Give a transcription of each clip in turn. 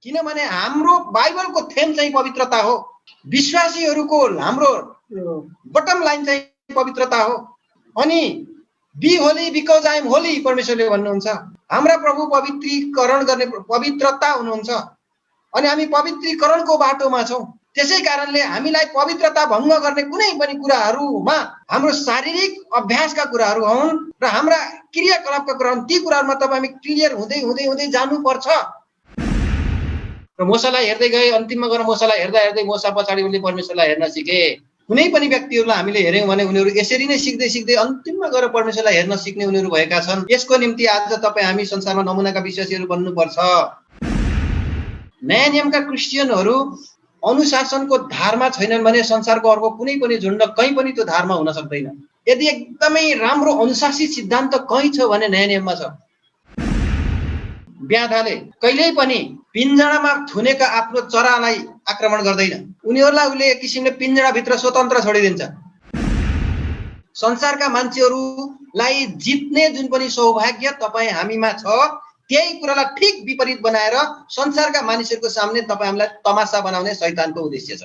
किनभने हाम्रो बाइबलको थेम चाहिँ पवित्रता हो। विश्वासीहरूको हाम्रो बटम लाइन चाहिँ पवित्रता हो। अनि be holy because I am holy परमेश्वरले भन्नुहुन्छ। हाम्रा प्रभु पवित्रीकरण गर्ने पवित्रता हुनुहुन्छ अनि हामी पवित्रीकरणको बाटोमा छौँ। त्यसै कारणले हामीलाई पवित्रता भङ्ग गर्ने कुनै पनि कुराहरूमा हाम्रो शारीरिक अभ्यासका कुराहरू हुन् र हाम्रा क्रियाकलापका कुरा हुन्, ती कुराहरूमा तपाईँ हामी क्लियर हुँदै हुँदै हुँदै जानुपर्छ। र मोसालाई हेर्दै गए, अन्तिममा गएर मोसालाई हेर्दा हेर्दै मोसा पछाडि उनले परमेश्वरलाई हेर्न सिके। कुनै पनि व्यक्तिहरूलाई हामीले हेऱ्यौँ भने उनीहरू यसरी नै सिक्दै सिक्दै अन्तिममा गएर परमेश्वरलाई हेर्न सिक्ने उनीहरू भएका छन्। यसको निम्ति आज तपाईँ हामी संसारमा नमुनाका विश्वासीहरू बन्नुपर्छ। नयाँ नियमका क्रिस्चियनहरू अनुशासनको धारमा छैनन् भने संसारको अर्को कुनै पनि झुण्ड कहीँ पनि त्यो धारमा हुन सक्दैन। यदि एकदमै राम्रो अनुशासित सिद्धान्त कहीँ छ भने नयाँ नियममा छ। ब्याधाले कहिल्यै पनि पिञ्जडामा थुनेका आफ्नो चरालाई आक्रमण गर्दैन। उनीहरूलाई उसले एक किसिमले पिञ्जडाभित्र स्वतन्त्र छोडिदिन्छ। संसारका मान्छेहरूलाई जित्ने जुन पनि सौभाग्य तपाईँ हामीमा छ, त्यही कुरालाई ठिक विपरीत बनाएर संसारका मानिसहरूको सामने तपाईँ हामीलाई तमासा बनाउने शैतानको उद्देश्य छ।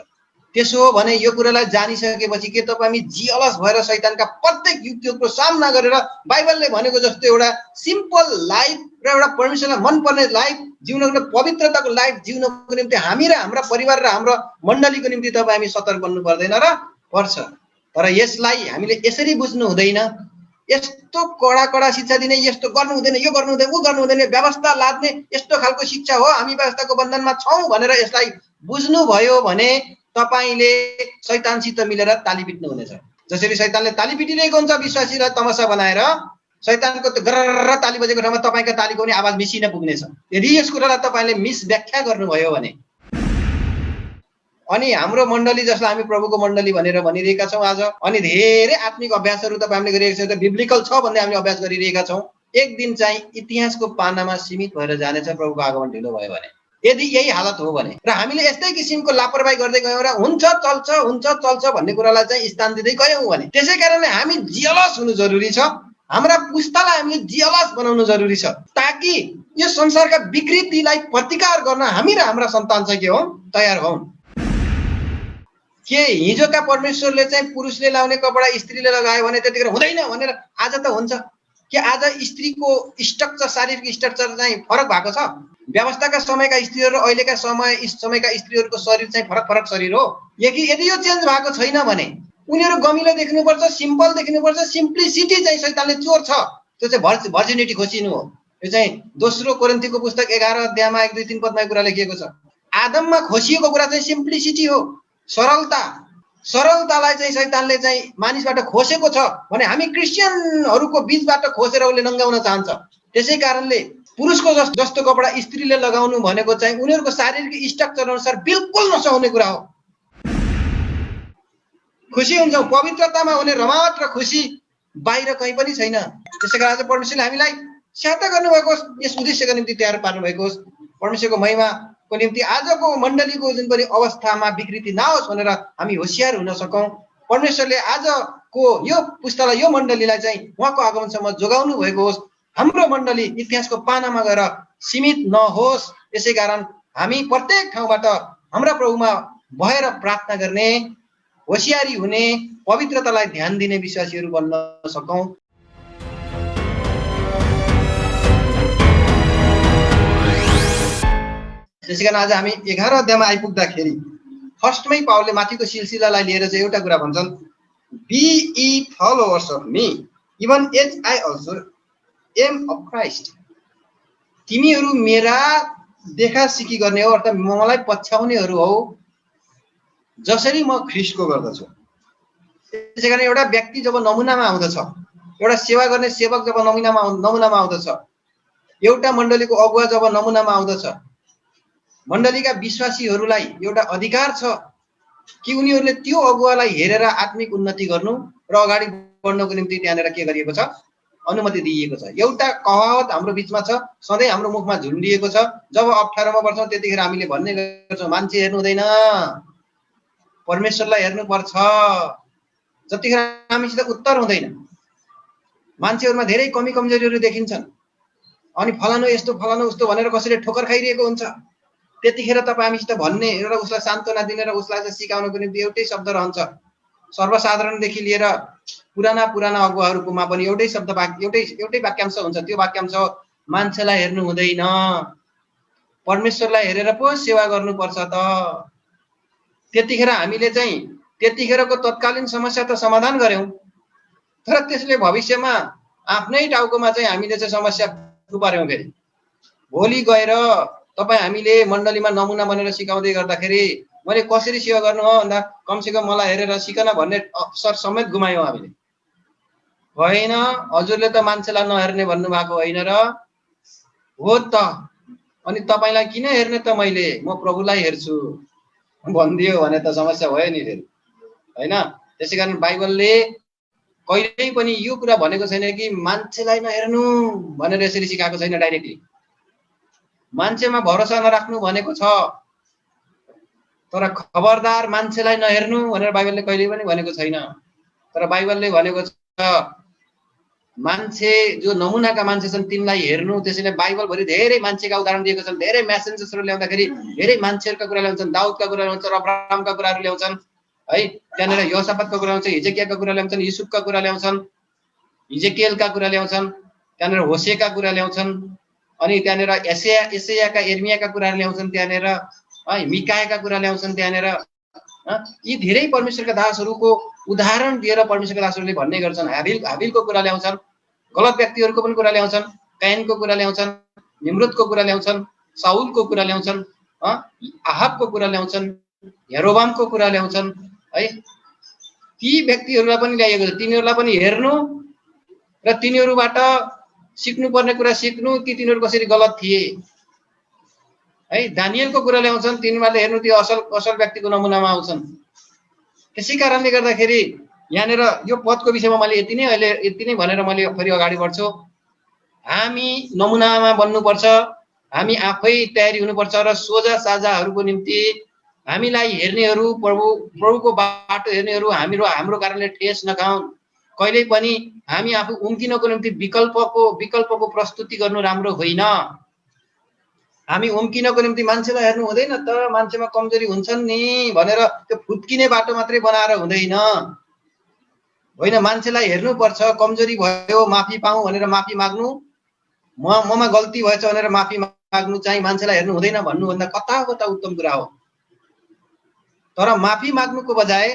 त्यसो हो भने यो कुरालाई जानिसकेपछि के तपाईँ हामी जियलस भएर शैतानका प्रत्येक युक्तिहरूको सामना गरेर बाइबलले भनेको जस्तो एउटा सिम्पल लाइफ र एउटा परमेश्वरलाई मनपर्ने लाइफ जिउनको, पवित्रताको लाइफ जिउनको निम्ति हामी र हाम्रा परिवार र हाम्रो मण्डलीको निम्ति तपाईँ हामी सतर्क बन्नु पर्दैन र पर्छ। तर यसलाई हामीले यसरी बुझ्नु हुँदैन। यस्तो कडा कडा शिक्षा दिने, यस्तो गर्नु हुँदैन, यो गर्नु हुँदैन, ऊ गर्नु हुँदैन, व्यवस्था लाद्ने यस्तो खालको शिक्षा हो, हामी व्यवस्थाको बन्धनमा छौँ भनेर यसलाई बुझ्नुभयो भने तपाईले शैतानसित मिलेर ताली पिट्नु हुनेछ। जसरी शैतानले ताली पिटिरहेको हुन्छ विश्वासीलाई तमासा बनाएर, शैतानको त्यो गरर ताली बजेको ठाउँमा तपाईँको तालीको पनि आवाज मिसिन पुग्नेछ यदि यस कुरालाई तपाईँले मिसव्याख्या गर्नुभयो भने। अनि हाम्रो मण्डली जसलाई हामी प्रभुको मण्डली भनेर भनिरहेका छौँ आज, अनि धेरै आत्मिक अभ्यासहरू तपाईँ हामीले गरिरहेका छौँ, बिब्लिकल छ भन्दै हामीले अभ्यास गरिरहेका छौँ। एक दिन चाहिँ इतिहासको पानामा सीमित भएर जानेछ प्रभुको आगमन ढिलो भयो भने। यदि यही हालत हो भने र हामीले यस्तै किसिमको लापरवाही गर्दै गयौँ र हुन्छ चल्छ भन्ने कुरालाई चाहिँ स्थान दिँदै गयौँ भने, त्यसै कारणले हामी जियलस हुनु जरुरी छ। हाम्रा पुस्तालाई हामीले जियलस बनाउनु जरुरी छ ताकि यो संसारका विकृतिलाई प्रतिकार गर्न हामी र हाम्रा सन्तान चाहिँ के हौँ, तयार हौँ। के हिजोका परमेश्वरले चाहिँ पुरुषले लाउने कपडा स्त्रीले लगायो भने त्यतिखेर हुँदैन भनेर आज त हुन्छ? के आज स्त्रीको स्ट्रक्चर, शारीरिक स्ट्रक्चर चाहिँ फरक भएको छ? व्यवस्थाका समयका स्त्रीहरू र अहिलेका समयका स्त्रीहरूको शरीर चाहिँ फरक फरक शरीर हो। यदि यो चेन्ज भएको छैन भने उनीहरू गमिलो देख्नुपर्छ, सिम्पल देख्नुपर्छ। सिम्प्लिसिटी चाहिँ शैतानले चोर छ, त्यो चाहिँ भर्जिनिटी खोसिनु हो। यो चाहिँ दोस्रो कोरिन्थीको पुस्तक 11 अध्यायमा 1, 2, 3 पदमा कुरा लेखिएको छ। आदममा खोसिएको कुरा चाहिँ सिम्प्लिसिटी हो, सरलतालाई चाहिँ शैतानले चाहिँ मानिसबाट खोसेको छ भने हामी क्रिस्चियनहरूको बीचबाट खोसेर उसले नङ्गाउन चाहन्छ। त्यसै कारणले पुरुषको जस्तो कपडा स्त्रीले लगाउनु भनेको चाहिँ उनीहरूको शारीरिक स्ट्रक्चर अनुसार बिल्कुल नसुहाउने कुरा हो। खुसी हुन्छौँ, पवित्रतामा हुने रमावट र खुसी बाहिर कहीँ पनि छैन। त्यसै कारण आज परमेश्वरले हामीलाई सहायता गर्नुभएको होस्, यस उद्देश्यका निम्ति तयार पार्नु भएको होस्। परमेश्वरको महिमाको निम्ति आजको मण्डलीको जुन पनि अवस्थामा विकृति नहोस् भनेर हामी होसियार हुन सकौँ। परमेश्वरले आजको यो पुस्तालाई, यो मण्डलीलाई चाहिँ उहाँको आगमनसम्म जोगाउनु भएको होस्। हाम्रो मण्डली इतिहासको पानामा गएर सीमित नहोस्। यसै कारण हामी प्रत्येक ठाउँबाट हाम्रा प्रभुमा भएर प्रार्थना गर्ने, होसियारी हुने, पवित्रतालाई ध्यान दिने विश्वासीहरू बन्न सकौँ। त्यसै कारण आज हामी 11 अध्यायमा आइपुग्दाखेरि फर्स्टमै पावलले माथिको सिलसिलालाई लिएर चाहिँ एउटा कुरा भन्छन्, be ye followers of me even as I also am of Christ. तिमीहरू मेरा देखा सिकी गर्ने हो, अर्थात् मलाई पछ्याउनेहरू हो जसरी म ख्रीष्टको गर्दछु। त्यसै कारण एउटा व्यक्ति जब नमुनामा आउँदछ, एउटा सेवा गर्ने सेवक जब नमुनामा आउँदछ, एउटा मण्डलीको अगुवा जब नमुनामा आउँदछ, मण्डलीका विश्वासीहरूलाई एउटा अधिकार छ कि उनीहरूले त्यो अगुवालाई हेरेर आत्मिक उन्नति गर्नु र अगाडि बढ्नको निम्ति त्यहाँनिर के गरिएको छ, अनुमति दिइएको छ। एउटा कहावत हाम्रो बिचमा छ, सधैँ हाम्रो मुखमा झुन्डिएको छ। जब अप्ठ्यारोमा पर्छौँ त्यतिखेर हामीले भन्ने गर्छौँ, मान्छे हेर्नु हुँदैन, परमेश्वरलाई हेर्नुपर्छ। जतिखेर हामीसित उत्तर हुँदैन, मान्छेहरूमा धेरै कमी कमजोरीहरू देखिन्छन्, अनि फलानु यस्तो फलानु उस्तो भनेर कसैले ठोकर खाइरहेको हुन्छ। त्यतिखेर तपाईँ हामीसित भन्ने र उसलाई सान्त्वना दिने र उसलाई चाहिँ सिकाउनको निम्ति एउटै शब्द रहन्छ। सर्वसाधारणदेखि लिएर पुराना अगुवाहरूकोमा पनि एउटै शब्द एउटै वाक्यांश हुन्छ। त्यो वाक्यांश हो मान्छेलाई हेर्नु हुँदैन, परमेश्वरलाई हेरेर पो सेवा गर्नुपर्छ त। त्यतिखेर हामीले चाहिँ त्यतिखेरको तत्कालीन समस्या त समाधान गर्यौं, तर त्यसले भविष्यमा आफ्नै टाउकोमा चाहिँ हामीले चाहिँ समस्या थुपार्यौं। फेरि भोलि गएर तपाईँ हामीले मण्डलीमा नमुना बनेर सिकाउँदै गर्दाखेरि मैले कसरी सेवा गर्नु हो भन्दा कमसेकम मलाई हेरेर सिकन भन्ने अवसर समेत गुमायौँ हामीले। होइन, हजुरले त मान्छेलाई नहेर्ने भन्नुभएको होइन र? हो त, अनि तपाईँलाई किन हेर्ने त, मैले म प्रभुलाई हेर्छु भनिदियो भने त समस्या भयो नि फेरि, होइन? त्यसै कारण बाइबलले कहिल्यै पनि यो कुरा भनेको छैन कि मान्छेलाई नहेर्नु भनेर यसरी सिकाएको छैन। डाइरेक्टली मान्छेमा भरोसा नराख्नु भनेको छ, तर खबरदार मान्छेलाई नहेर्नु भनेर बाइबलले कहिल्यै पनि भनेको छैन। तर बाइबलले भनेको छ मान्छे जो नमुनाका मान्छे छन् तिनलाई हेर्नु। त्यसैले बाइबलभरि धेरै मान्छेका उदाहरण दिएको छन्। धेरै मेसेन्जर्सहरू ल्याउँदाखेरि धेरै मान्छेहरूका कुरा ल्याउँछन्, दाउदका कुरा ल्याउँछन्, अब्राहमका कुराहरू ल्याउँछन्, है। त्यहाँनिर योसापातका कुरा ल्याउँछन्, हिजकियाका कुरा ल्याउँछन्, युसुफका कुरा ल्याउँछन्, हिजकियलका कुरा ल्याउँछन्, त्यहाँनिर होसेका कुरा ल्याउँछन्, अनि त्यहाँनिर एसायाका एर्मियाका कुराहरू ल्याउँछन्, त्यहाँनिर है मिकायाका कुरा ल्याउँछन्। त्यहाँनिर यी धेरै परमेश्वरका दासहरूको उदाहरण दिएर परमेश्वरका दासहरूले भन्ने गर्छन्। हाबिलको कुरा ल्याउँछन्, गलत व्यक्तिहरूको पनि कुरा ल्याउँछन्, कायनको कुरा ल्याउँछन्, निम्रोदको कुरा ल्याउँछन्, साउलको कुरा ल्याउँछन्, आहाबको कुरा ल्याउँछन्, यरोबामको कुरा ल्याउँछन्, है। ती व्यक्तिहरूलाई पनि ल्याइएको छ। तिनीहरूलाई पनि हेर्नु र तिनीहरूबाट सिक्नुपर्ने कुरा सिक्नु कि तिनीहरू कसरी गलत थिए, है। दानियलको कुरा ल्याउँछन्, तिनीहरूले हेर्नु त्यो असल व्यक्तिको नमुनामा आउँछन्। त्यसै कारणले गर्दाखेरि यहाँनिर यो पदको विषयमा मैले यति नै भनेर मैले फेरि अगाडि बढ्छु। हामी नमुनामा बन्नुपर्छ, हामी आफै तयारी हुनुपर्छ र सोझा साझाहरूको निम्ति हामीलाई हेर्नेहरू, प्रभुको बाटो हेर्नेहरू हाम्रो कारणले ठेस नखाउन्। कहिल्यै पनि हामी आफू उम्किनको निम्ति विकल्पको प्रस्तुति गर्नु राम्रो होइन। हामी उम्किनको निम्ति मान्छेलाई हेर्नु हुँदैन त, मान्छेमा कमजोरी हुन्छन् नि भनेर त्यो फुत्किने बाटो मात्रै बनाएर हुँदैन, होइन। मान्छेलाई हेर्नुपर्छ, कमजोरी भयो माफी पाऊँ भनेर माफी माग्नु, ममा गल्ती भएछ भनेर माफी माग्नु चाहिँ मान्छेलाई हेर्नु हुँदैन भन्नुभन्दा कता उत्तम कुरा हो। तर माफी माग्नुको बजाय,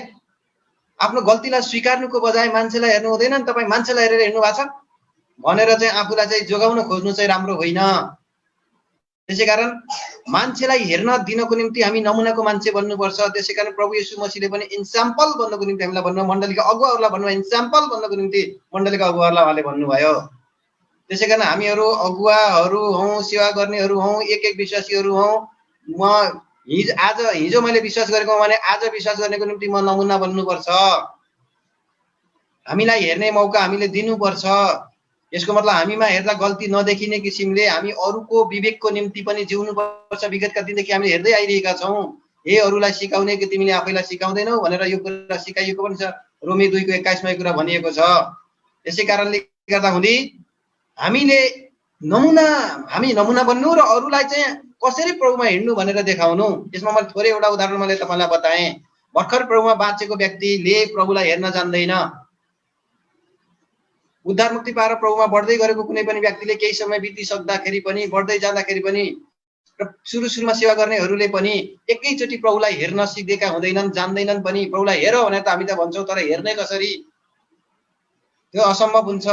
आफ्नो गल्तीलाई स्वीकार्नुको बजाय मान्छेलाई हेर्नु हुँदैन नि, तपाईँ मान्छेलाई हेरेर हिँड्नु भएको छ भनेर चाहिँ आफूलाई चाहिँ जोगाउन खोज्नु चाहिँ राम्रो होइन। त्यसै कारण मान्छेलाई हेर्न दिनको निम्ति हामी नमुनाको मान्छे बन्नुपर्छ। त्यसै कारण प्रभु येशू मसीहले पनि इन्साम्पल बन्नको निम्ति हामीलाई भन्नु, मण्डलीका अगुवाहरूलाई भन्नुभयो, इन्साम्पल बन्नको निम्ति मण्डलीका अगुवाहरूलाई उहाँले भन्नुभयो। त्यसै कारण हामीहरू अगुवाहरू हौँ, सेवा गर्नेहरू हौँ, एक विश्वासीहरू हौँ। हिजो मैले विश्वास गरेको भने आज विश्वास गर्नेको निम्ति म नमुना बन्नुपर्छ। हामीलाई हेर्ने मौका हामीले दिनुपर्छ। यसको मतलब हामीमा हेर्दा गल्ती नदेखिने किसिमले हामी अरूको विवेकको निम्ति पनि जिउनुपर्छ। विगतका दिनदेखि हामीले हेर्दै आइरहेका छौँ। हे अरूलाई सिकाउने कि तिमीले आफैलाई सिकाउँदैनौ भनेर यो कुरा सिकाइएको पनि छ। रोमी 2:21 यो कुरा भनिएको छ। यसै कारणले गर्दा हुँदी हामी नमुना बन्नु र अरूलाई चाहिँ कसरी प्रभुमा हिँड्नु भनेर देखाउनु। यसमा मैले थोरै एउटा उदाहरण मैले तपाईँलाई बताएँ। भर्खर प्रभुमा बाँचेको व्यक्तिले प्रभुलाई हेर्न जान्दैन। उद्धार मुक्ति पाएर प्रभुमा बढ्दै गरेको कुनै पनि व्यक्तिले केही समय बितिसक्दाखेरि पनि, बढ्दै जाँदाखेरि पनि र सुरुमा सेवा गर्नेहरूले पनि एकैचोटि प्रभुलाई हेर्न सिक्देका हुँदैनन्, जान्दैनन् पनि। प्रभुलाई हेर भनेर त हामी त भन्छौँ, तर हेर्ने कसरी, त्यो असम्भव हुन्छ।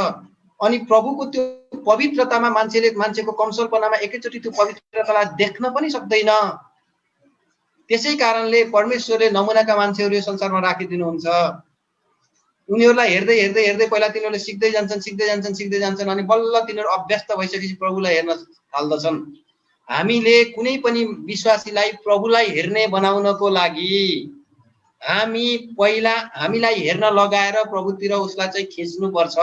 अनि प्रभुको त्यो पवित्रतामा मान्छेको कमसोलपनामा एकैचोटि त्यो पवित्रतालाई देख्न पनि सक्दैन। त्यसै कारणले परमेश्वरले नमुनाका मान्छेहरू यो संसारमा राखिदिनुहुन्छ। उनीहरूलाई हेर्दै हेर्दै हेर्दै पहिला तिनीहरूले सिक्दै जान्छन् अनि बल्ल तिनीहरू अभ्यस्त भइसकेपछि प्रभुलाई हेर्न थाल्दछन्। हामीले कुनै पनि विश्वासीलाई प्रभुलाई हेर्ने बनाउनको लागि हामी पहिला हामीलाई हेर्न लगाएर प्रभुतिर उसलाई चाहिँ खिच्नुपर्छ।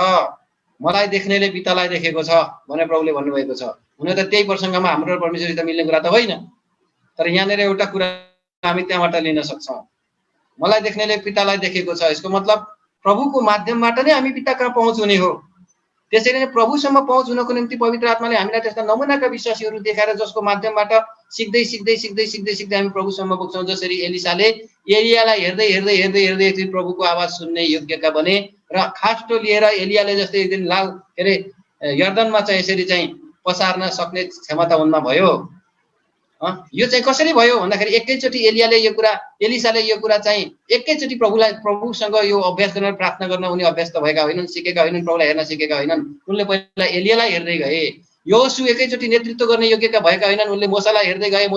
मलाई देख्नेले पितालाई देखेको छ भनेर प्रभुले भन्नुभएको छ। हुन त त्यही प्रसङ्गमा हाम्रो परमेश्वरसित मिल्ने कुरा त होइन, तर यहाँनिर एउटा कुरा हामी त्यहाँबाट लिन सक्छौँ। मलाई देख्नेले पितालाई देखेको छ, यसको मतलब प्रभुको माध्यमबाट नै हामी पिता कहाँ पहुँच हुने हो। त्यसैले नै प्रभुसम्म पहुँच हुनको निम्ति पवित्र आत्माले हामीलाई त्यस्ता नमुनाका विश्वासीहरू देखाएर जसको माध्यमबाट सिक्दै सिक्दै सिक्दै सिक्दै सिक्दै हामी प्रभुसम्म पुग्छौँ। जसरी एलिसाले एलियालाई हेर्दै हेर्दै हेर्दै हेर्दै एकदिन प्रभुको आवाज सुन्ने योग्यका बने र खास्टो लिएर एलियाले जस्तै एक दिन लाल के अरे यर्दनमा चाहिँ यसरी चाहिँ पसार्न सक्ने क्षमता उनमा भयो। यो चाहिँ कसरी भयो भन्दाखेरि एकैचोटि एलिसाले यो कुरा चाहिँ एकैचोटि प्रभुसँग यो अभ्यास गर्न प्रार्थना गर्न उनी अभ्यस्त भएका होइनन्, सिकेका होइनन्, प्रभुलाई हेर्न सिकेका होइनन्। उनले पहिला एलियालाई हेर्दै गए। योसु एकैचोटि नेतृत्व गर्ने योग्यका भएका होइनन्, उनले मोसालाई हेर्दै गए,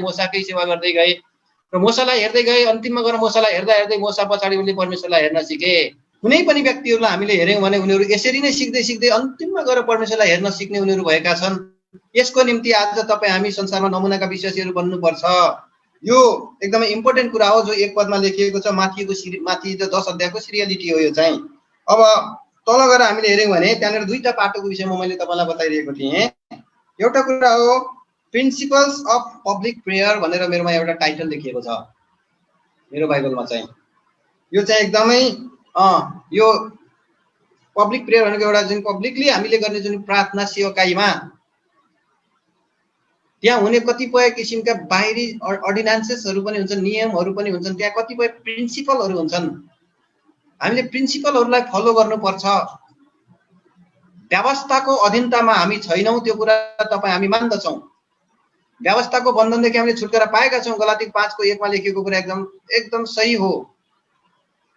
मोसाकै सेवा गर्दै गए र मोसालाई हेर्दै गए। अन्तिममा गएर मोसालाई हेर्दा हेर्दै मोसा पछाडि उनले परमेश्वरलाई हेर्न सिके। कुनै पनि व्यक्तिहरूलाई हामीले हेर्यौँ भने उनीहरू यसरी नै सिक्दै सिक्दै अन्तिममा गएर परमेश्वरलाई हेर्न सिक्ने उनीहरू भएका छन्। यसको निम्ति आज तपाईँ हामी संसारमा नमुनाका विश्वासीहरू बन्नुपर्छ। यो एकदमै इम्पोर्टेन्ट कुरा हो जो एक पदमा लेखिएको छ। माथि 10 अध्यायको सिरियलिटी हो यो चाहिँ। अब तल गएर हामीले हेर्यौँ भने त्यहाँनिर दुईटा पाटोको विषयमा मैले तपाईँलाई बताइरहेको थिएँ। एउटा कुरा हो प्रिन्सिपल्स अफ पब्लिक प्रेयर भनेर मेरोमा एउटा टाइटल लेखिएको छ मेरो बाइबलमा चाहिँ। यो चाहिँ एकदमै यो पब्लिक प्रेयर भनेको एउटा जुन पब्लिकली हामीले गर्ने जुन प्रार्थना सेवकाईमा त्यहाँ हुने कतिपय किसिमका बाहिरी अर्डिनान्सेसहरू पनि हुन्छन्, नियमहरू पनि हुन्छन्, त्यहाँ कतिपय प्रिन्सिपलहरू हुन्छन्। हामीले प्रिन्सिपलहरूलाई फलो गर्नुपर्छ। व्यवस्थाको अधीनतामा हामी छैनौँ, त्यो कुरा तपाईँ हामी मान्दछौँ। व्यवस्थाको बन्धनदेखि हामीले छुटकारा पाएका छौँ। गलाती 5:1 मा लेखिएको कुरा एकदम सही हो।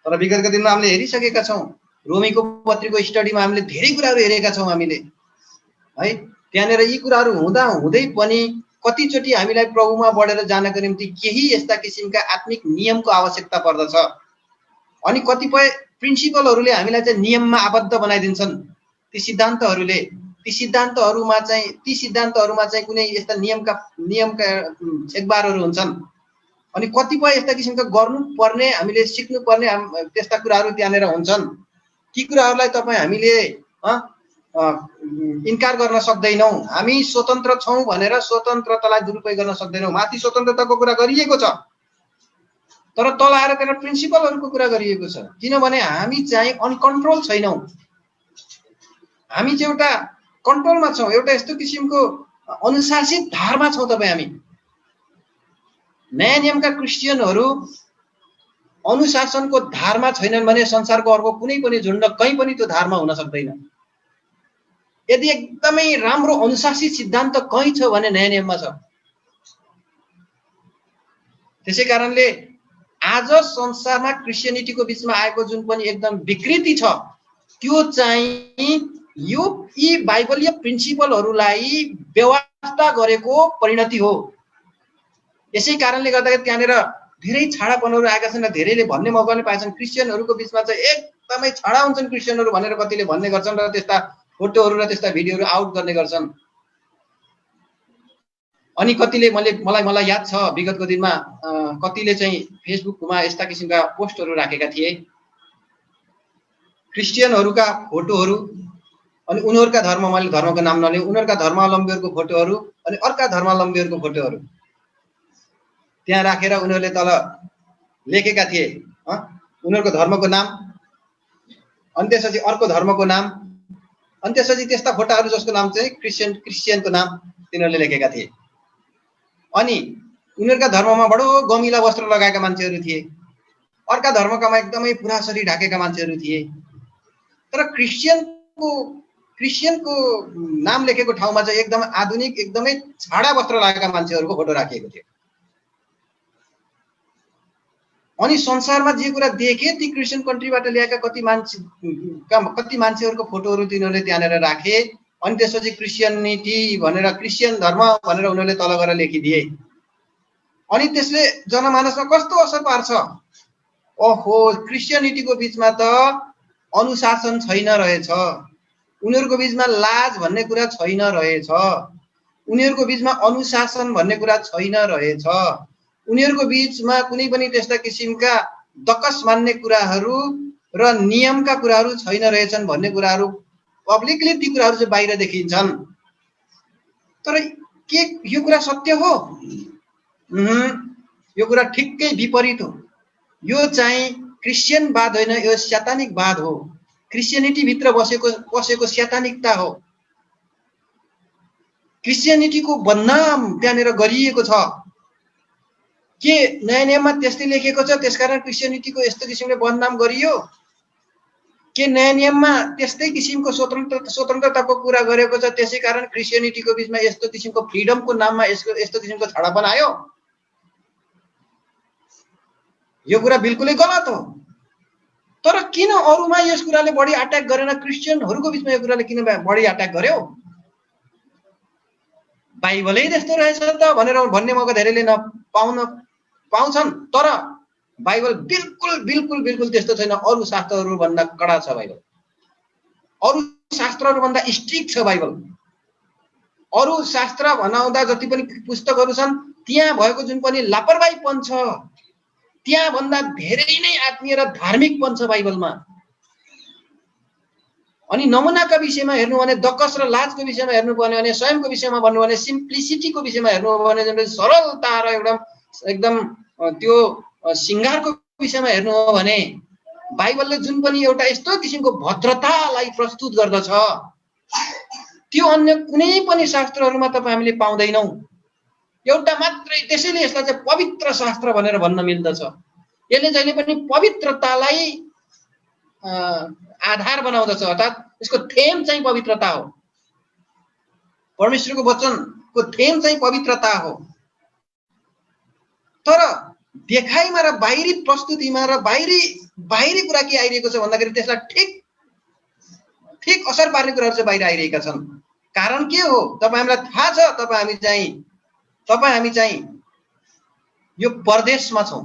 तर विगतका दिनमा हामीले हेरिसकेका छौँ। रोमीको पत्रिको स्टडीमा हामीले धेरै कुराहरू हेरेका छौँ हामीले, है। त्यहाँनिर यी कुराहरू हुँदा हुँदै पनि कतिचोटि हामीलाई प्रभुमा बढेर जानको निम्ति केही यस्ता किसिमका आत्मिक नियमको आवश्यकता पर्दछ। अनि कतिपय प्रिन्सिपलहरूले हामीलाई चाहिँ नियममा आबद्ध बनाइदिन्छन्। ती सिद्धान्तहरूमा चाहिँ कुनै यस्ता नियमका छेकबारहरू हुन्छन्। अनि कतिपय यस्ता किसिमका गर्नुपर्ने, हामीले सिक्नुपर्ने त्यस्ता कुराहरू त्यहाँनिर हुन्छन्। ती कुराहरूलाई तपाईँ हामीले इन्कार गर्न सक्दैनौँ। हामी स्वतन्त्र छौँ भनेर स्वतन्त्रतालाई दुरुपयोग गर्न सक्दैनौँ। माथि स्वतन्त्रताको कुरा गरिएको छ, तर तल आएर त्यहाँ प्रिन्सिपलहरूको कुरा गरिएको छ। किनभने हामी चाहिँ अनकन्ट्रोल छैनौँ। हामी चाहिँ एउटा कन्ट्रोलमा छौँ, एउटा यस्तो किसिमको अनुशासित धारमा छौँ। तपाईँ हामी नयाँ नियमका क्रिस्चियनहरू अनुशासनको धारमा छैनन् भने संसारको अर्को कुनै पनि झुण्ड कहीँ पनि त्यो धारमा हुन सक्दैन। यदि एकदमै राम्रो अनुशासित सिद्धान्त कहीँ छ भने नयाँ नियममा छ। त्यसै कारणले आज संसारमा क्रिस्चियनिटीको बिचमा आएको जुन पनि एकदम विकृति छ, त्यो चाहिँ यी बाइबलीय प्रिन्सिपलहरूलाई व्यवस्था गरेको परिणति हो। यसै कारणले गर्दाखेरि त्यहाँनिर धेरै छाडापनहरू आएका छन् र धेरैले भन्ने मौका नै पाएछन्। क्रिस्चियनहरूको बिचमा चाहिँ एकदमै छाडा हुन्छन् क्रिस्चियनहरू भनेर कतिले भन्ने गर्छन् र त्यस्ता फोटोहरू र त्यस्ता भिडियोहरू आउट गर्ने गर्छन्। अनि कतिले मलाई याद छ विगतको दिनमा कतिले चाहिँ फेसबुकमा यस्ता किसिमका पोस्टहरू राखेका थिए, क्रिस्चियनहरूका फोटोहरू अनि उनीहरूका मैले धर्मको नाम नलिउँ, उनीहरूका धर्मावलम्बीहरूको फोटोहरू अनि अर्का धर्मावलम्बीहरूको फोटोहरू त्यहाँ राखेर उनीहरूले तल लेखेका थिए उनीहरूको धर्मको नाम, अनि त्यसपछि अर्को धर्मको नाम, अनि त्यसपछि त्यस्ता फोटाहरू जसको नाम चाहिँ क्रिस्चियनको नाम तिनीहरूले लेखेका थिए। अनि उनीहरूका धर्ममा बडो गमिला वस्त्र लगाएका मान्छेहरू थिए, अर्का धर्मकामा एकदमै पुरा शरीर ढाकेका मान्छेहरू थिए। तर क्रिस्चियनको नाम लेखेको ठाउँमा चाहिँ एकदमै आधुनिक, एकदमै छाडा वस्त्र लगाएका मान्छेहरूको फोटो राखिएको थियो। अनि संसारमा जे कुरा देखे ती क्रिस्चियन कन्ट्रीबाट ल्याएका कति मान्छेहरूको फोटोहरू तिनीहरूले त्यहाँनिर राखे। अनि त्यसपछि क्रिस्चियनिटी भनेर, क्रिस्चियन धर्म भनेर उनीहरूले तल गएर लेखिदिए। अनि त्यसले जनमानसमा कस्तो असर पार्छ? ओहो, क्रिस्चियनिटीको बिचमा त अनुशासन छैन रहेछ, उनीहरूको बिचमा लाज भन्ने कुरा छैन रहेछ, उनीहरूको बिचमा अनुशासन भन्ने कुरा छैन रहेछ, उनीहरूको बिचमा कुनै पनि त्यस्ता किसिमका दकस मान्ने कुराहरू र नियमका कुराहरू छैन रहेछन् भन्ने कुराहरू पब्लिकली ती कुराहरू चाहिँ बाहिर देखिन्छन्। तर के यो कुरा सत्य हो? यो कुरा ठिक्कै विपरीत हो। यो चाहिँ क्रिस्चियनवाद होइन, यो स्यातानिकवाद हो। क्रिस्चियनिटी भित्र बसेको स्यातानिकता हो। क्रिस्चियनिटीको बदनाम त्यहाँनिर गरिएको छ। के नयाँ नियममा त्यस्तै लेखेको छ त्यसकारण क्रिस्चियनिटीको यस्तो किसिमले बदनाम गरियो? के नयाँ नियममा त्यस्तै किसिमको स्वतन्त्रताको कुरा गरेको छ त्यसै कारण क्रिस्चियनिटीको बीचमा यस्तो किसिमको फ्रिडमको नाममा यस्तो किसिमको छडापन आयो? यो कुरा बिल्कुलै गलत हो। तर किन अरूमा यस कुराले बढी अट्याक गरेन, क्रिस्चियनहरूको बीचमा यो कुराले किन बढी अट्याक गर्यो? बाइबलै त्यस्तो रहेछ त भनेर भन्ने मौका धेरैले पाउँछन्, तर बाइबल बिल्कुल बिल्कुल बिल्कुल त्यस्तो छैन। अरू शास्त्रहरू भन्दा कडा छ बाइबल, अरू शास्त्रहरू भन्दा स्ट्रिक्ट छ बाइबल। अरू शास्त्र भनाउँदा जति पनि पुस्तकहरू छन् त्यहाँ भएको जुन पनि लापरवाहीपन छ त्यहाँ भन्दा धेरै नै आत्मीय र धार्मिकपन छ बाइबलमा। अनि नमुनाका विषयमा हेर्नु भने, दक्कस र लाजको विषयमा हेर्नु पर्ने भने, स्वयंको विषयमा भन्नु भने, सिम्प्लिसिटीको विषयमा हेर्नु भने, जुन सरलता र एकदम त्यो सिंगारको विषयमा हेर्नु हो भने बाइबलले जुन पनि एउटा यस्तो किसिमको भद्रतालाई प्रस्तुत गर्दछ त्यो अन्य कुनै पनि शास्त्रहरूमा तपाईँ हामीले पाउँदैनौँ। एउटा मात्रै, त्यसैले यसलाई चाहिँ पवित्र शास्त्र भनेर भन्न मिल्दछ। यसले जहिले पनि पवित्रतालाई आधार बनाउँदछ, अर्थात् यसको थेम चाहिँ पवित्रता हो। परमेश्वरको वचनको थेम चाहिँ पवित्रता हो। तर देखाइमा र बाहिरी प्रस्तुतिमा र बाहिरी कुरा के आइरहेको छ भन्दाखेरि त्यसलाई ठिक असर पार्ने कुराहरू चाहिँ बाहिर आइरहेका छन्। कारण के हो तपाईँ हामीलाई थाहा छ। तपाईँ हामी चाहिँ यो परदेशमा छौँ।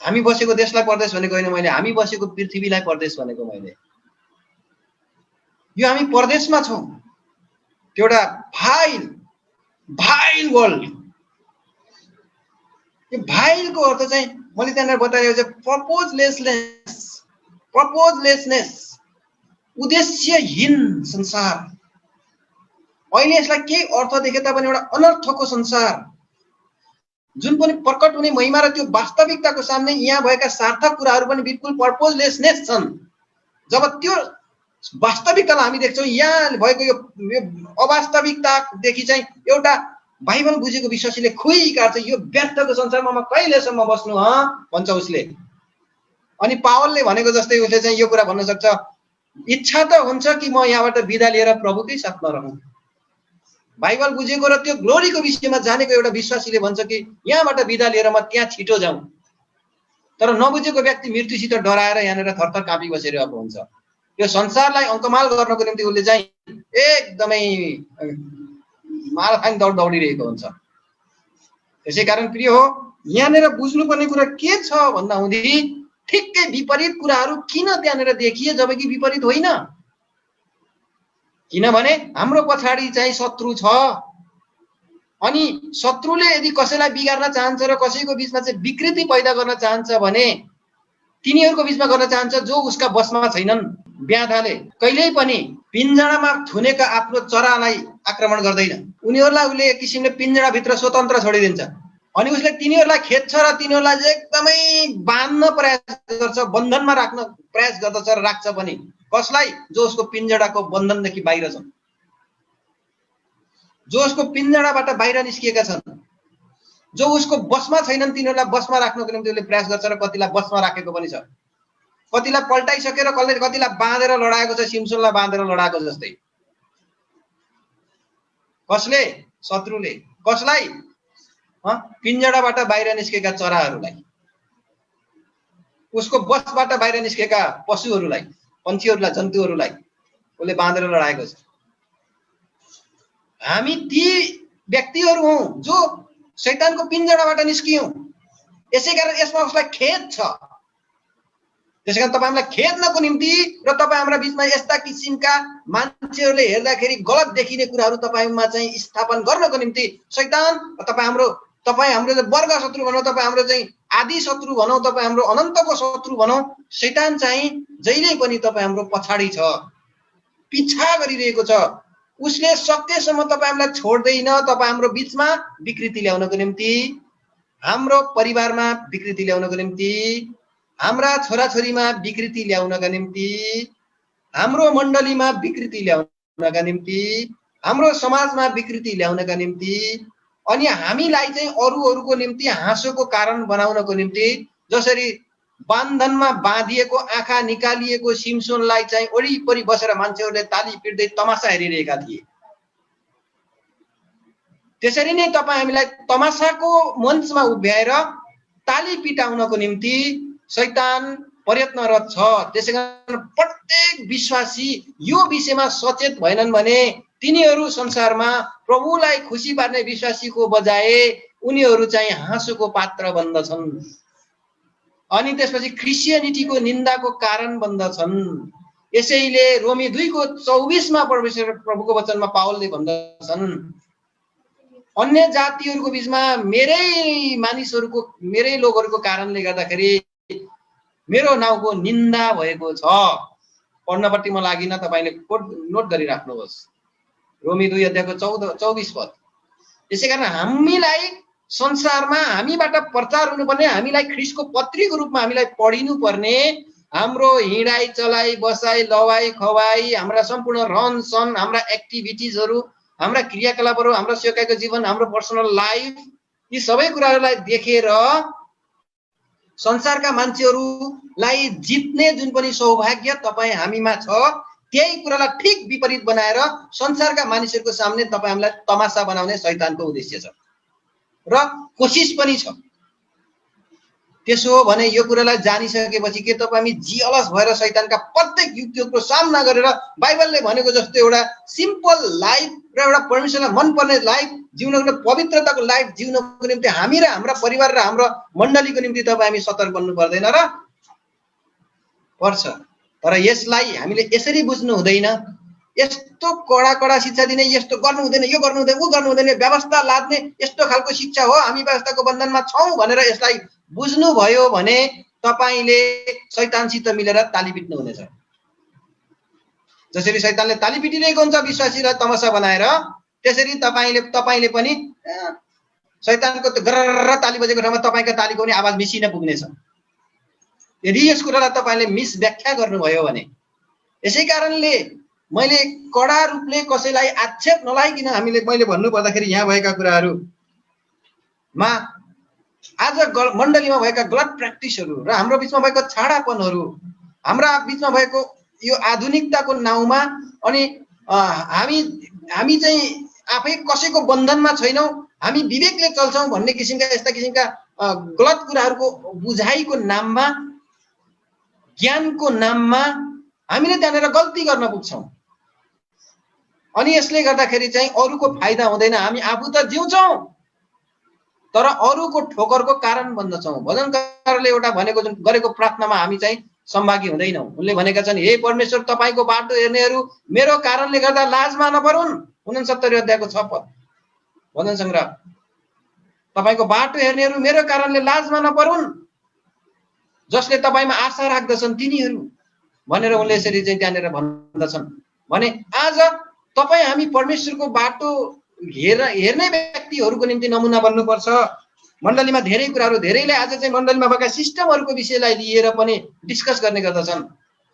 हामी बसेको देशलाई परदेश भनेको होइन मैले, हामी बसेको पृथ्वीलाई परदेश भनेको मैले। यो हामी परदेशमा छौँ, त्यो एउटा भाइल वर्ल्ड। यो भाइलको अर्थ चाहिँ मैले त्यहाँनिर बताएको चाहिँ पर्पोजलेसनेस, उद्देश्यहीन संसार। अहिले यसलाई केही अर्थ देखे तापनि एउटा अनर्थको संसार, जुन पनि प्रकट हुने महिमा र त्यो वास्तविकताको सामने यहाँ भएका सार्थक कुराहरू पनि बिल्कुल पर्पोजलेसनेस छन्। जब त्यो वास्तविकतालाई हामी देख्छौँ, यहाँ भएको यो अवास्तविकतादेखि चाहिँ एउटा बाइबल बुझेको विश्वासीले खुइ काट्छ। यो व्यर्थको संसारमा म कहिलेसम्म बस्नु भन्छ उसले। अनि पावलले भनेको जस्तै उसले चाहिँ यो कुरा भन्न सक्छ, इच्छा त हुन्छ कि म यहाँबाट बिदा लिएर प्रभुकै साथमा रहूँ। बाइबल बुझेको र त्यो ग्लोरीको विषयमा जानेको एउटा विश्वासीले भन्छ कि यहाँबाट बिदा लिएर म त्यहाँ छिटो जाउँ। तर नबुझेको व्यक्ति मृत्युसित डराएर यहाँनिर थरथर कापी बसिरहेको हुन्छ। यो संसारलाई अङ्कमाल गर्नको निम्ति उसले चाहिँ एकदमै माराथन दौडिरहेको हुन्छ। त्यसै कारण प्रिय हो, यहाँनिर बुझ्नुपर्ने कुरा के छ भन्दा हुँदी ठिक्कै विपरीत कुराहरू किन त्यहाँनिर देखिए जबकि विपरीत होइन। किनभने हाम्रो पछाडि चाहिँ शत्रु छ। अनि शत्रुले यदि कसैलाई बिगार्न चाहन्छ र कसैको बीचमा चाहिँ विकृति पैदा गर्न चाहन्छ भने तिनीहरूको बीचमा गर्न चाहन्छ जो उसका बसमा छैनन्। ब्याधाले कहिल्यै पनि पिञ्जडामा थुनेका आफ्नो चरालाई आक्रमण गर्दैन। उनीहरूलाई उसले एक किसिमले पिञ्जडाभित्र स्वतन्त्र छोडिदिन्छ अनि उसले तिनीहरूलाई खेद्छ र तिनीहरूलाई चाहिँ एकदमै बाँध्न प्रयास गर्छ, बन्धनमा राख्न प्रयास गर्दछ र राख्छ पनि। कसलाई? जो उसको पिञ्जडाको बन्धनदेखि बाहिर छन्, जो उसको पिञ्जडाबाट बाहिर निस्किएका छन्, जो उसको बसमा छैनन् तिनीहरूलाई बसमा राख्नको निम्ति उसले प्रयास गर्छ र कतिलाई बसमा राखेको पनि छ। कतिलाई पल्टाइसकेर कतिलाई बाँधेर लडाएको छ, सिम्सनलाई बाँधेर लडाएको जस्तै। कसले? शत्रुले। कसलाई? पिञ्जडाबाट बाहिर निस्केका चराहरूलाई, उसको बसबाट बाहिर निस्केका पशुहरूलाई, पन्छीहरूलाई, जन्तुहरूलाई उसले बाँधेर लडाएको छ। हामी ती व्यक्तिहरू हौं जो शैतानको पिञ्जडाबाट निस्कियौं। यसै कारण यसमा उसलाई खेद छ। त्यसै कारण तपाईँ हामीलाई खेद्नको निम्ति र तपाईँ हाम्रा बीचमा यस्ता किसिमका मान्छेहरूले हेर्दाखेरि गलत देखिने कुराहरू तपाईँमा चाहिँ स्थापन गर्नको निम्ति शैतान, तपाईँ हाम्रो वर्ग शत्रु भनौँ, तपाईँ हाम्रो चाहिँ आदि शत्रु भनौँ, तपाईँ हाम्रो अनन्तको शत्रु भनौँ, शैतान चाहिँ जहिले पनि तपाईँ हाम्रो पछाडि छ, पिछा गरिरहेको छ। उसले सकेसम्म तपाईँ हामीलाई छोड्दैन। तपाईँ हाम्रो बीचमा विकृति ल्याउनको निम्ति, हाम्रो परिवारमा विकृति ल्याउनको निम्ति, हाम्रा छोराछोरीमा विकृति ल्याउनका निम्ति, हाम्रो मण्डलीमा विकृति ल्याउनका निम्ति हाम्रो समाजमा विकृति ल्याउनका निम्ति अनि हामीलाई चाहिँ अरूको निम्ति हाँसोको कारण बनाउनको निम्ति जसरी बन्धनमा बाँधिएको आँखा निकालिएको सिमसोनलाई चाहिँ वरिपरि बसेर मान्छेहरूले ताली पिट्दै तमासा हेरिरहेका थिए। त्यसरी नै तपाईँ हामीलाई तमासाको मञ्चमा उभ्याएर ताली पिटाउनको निम्ति शैतान प्रयत्नरत छ। त्यसैकारण प्रत्येक विश्वासी यो विषयमा सचेत भएनन् भने तिनीहरू संसारमा प्रभुलाई खुसी पार्ने विश्वासीको बजाय उनीहरू चाहिँ हाँसोको पात्र बन्दछन् अनि त्यसपछि क्रिस्चियनिटीको निन्दाको कारण बन्दछन्। यसैले रोमी 2:24 मा परमेश्वर प्रभुको वचनमा पावलले भन्दछन्, अन्य जातिहरूको बीचमा मेरै मानिसहरूको मेरै लोकहरूको कारणले गर्दाखेरि मेरो नाउँको निन्दा भएको छ। पढ्नपट्टि म लागिन, तपाईले नोट गरिराख्नुहोस्। रोमी 2:24 पद। त्यसैकारण हामीलाई संसारमा हामीबाट प्रचार हुनुपर्ने, हामीलाई ख्रीष्टको पत्रीको रूपमा हामीलाई पढिनु पर्ने, हाम्रो हिँडाइ चलाइ बसाइ लवाई खवाई, हाम्रा सम्पूर्ण रहन सहन, हाम्रा एक्टिभिटिजहरू, हाम्रा क्रियाकलापहरू, हाम्रो सेवकाईको जीवन, हाम्रो पर्सनल लाइफ, यी सबै कुराहरूलाई देखेर संसारका मान्छेहरूलाई जित्ने जुन पनि सौभाग्य तपाईँ हामीमा छ, त्यही कुरालाई ठिक विपरीत बनाएर संसारका मानिसहरूको सामने तपाईँ हामीलाई तमासा बनाउने शैतानको उद्देश्य छ र कोसिस पनि छ। त्यसो हो भने यो कुरालाई जानिसकेपछि के तपाईँ हामी जियलस भएर शैतानका प्रत्येक युक्तिहरूको सामना गरेर बाइबलले भनेको जस्तो एउटा सिम्पल लाइफ र एउटा परमेश्वरलाई मनपर्ने लाइफ जिउनको, पवित्रताको लाइफ जिउनको निम्ति हामी र हाम्रा परिवार र हाम्रो मण्डलीको निम्ति तपाईँ हामी सतर्क बन्नु पर्दैन र? पर्छ। तर यसलाई हामीले यसरी बुझ्नु हुँदैन, यस्तो कडा शिक्षा दिने, यस्तो गर्नु हुँदैन, यो गर्नु हुँदैन, ऊ गर्नु हुँदैन, व्यवस्था लाद्ने यस्तो खालको शिक्षा हो, हामी व्यवस्थाको बन्धनमा छौँ भनेर यसलाई बुझ्नुभयो भने तपाईले शैतानसित मिलेर ताली पिट्नु हुनेछ। जसरी शैतानले ताली पिटिरहेको हुन्छ विश्वासीलाई तमासा बनाएर, त्यसरी तपाईले पनि शैतानको गरर ताली बजेको ठाउँमा तपाईको तालीको पनि आवाज मिसिन पुग्नेछ यदि यस कुरालाई तपाईले मिस व्याख्या गर्नुभयो भने। यसै कारणले मैले कडा रूपले कसैलाई आक्षेप नलाइकिन मैले भन्नु पर्दाखेरि यहाँ भएका कुराहरूमा आज मण्डलीमा भएका गलत प्र्याक्टिसहरू र हाम्रो बीचमा भएको छाडापनहरू, हाम्रा बीचमा भएको यो आधुनिकताको नाउँमा अनि हामी चाहिँ आफै कसैको बन्धनमा छैनौँ, हामी विवेकले चल्छौँ भन्ने किसिमका यस्ता किसिमका गलत कुराहरूको बुझाइको नाममा, ज्ञानको नाममा हामीले त्यहाँनिर गल्ती गर्न पुग्छौँ अनि यसले गर्दाखेरि चाहिँ अरूको फाइदा हुँदैन। हामी आफू त जिउँछौँ तर अरूको ठोकरको कारण बन्दछौँ। भजनकारले एउटा भनेको जुन गरेको प्रार्थनामा हामी चाहिँ सम्भागी हुँदैनौँ। उनले भनेका छन्, हे परमेश्वर तपाईको बाटो हेर्नेहरू मेरो कारणले गर्दा लाजमा नपरुन्। 69 अध्यायको 6 पद भजन संग्रह। तपाईको बाटो हेर्नेहरू मेरो कारणले लाजमा नपरुन्, जसले तपाईमा आशा राख्दछन् तिनीहरू भनेर उनले यसरी चाहिँ त्यहाँनिर भन्दछन्। भने आज तपाईँ हामी परमेश्वरको बाटो हेर्ने व्यक्तिहरूको निम्ति नमुना बन्नुपर्छ। मण्डलीमा धेरै कुराहरू, धेरैले आज चाहिँ मण्डलीमा भएका सिस्टमहरूको विषयलाई लिएर पनि डिस्कस गर्ने गर्दछन्।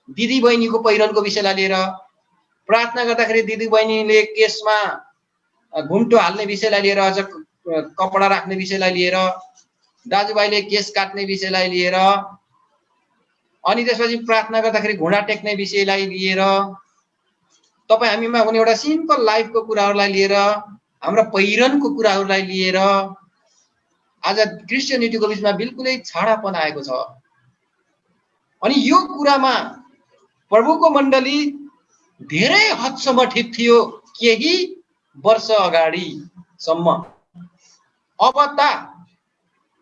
दिदी बहिनीको पहिरनको विषयलाई लिएर प्रार्थना गर्दाखेरि दिदी बहिनीले केसमा घुम्टो हाल्ने विषयलाई लिएर, अझ कपडा राख्ने विषयलाई लिएर, दाजुभाइले केस काट्ने विषयलाई लिएर, अनि त्यसपछि प्रार्थना गर्दाखेरि घुँडा टेक्ने विषयलाई लिएर, तपाईँ हामीमा हुने एउटा सिम्पल लाइफको कुराहरूलाई लिएर, हाम्रा पहिरनको कुराहरूलाई लिएर आज क्रिस्चियनिटीको बीचमा बिल्कुलै छाडापन आएको छ। अनि यो कुरामा प्रभुको मण्डली धेरै हदसम्म ठिक थियो केही वर्ष अगाडिसम्म। अब त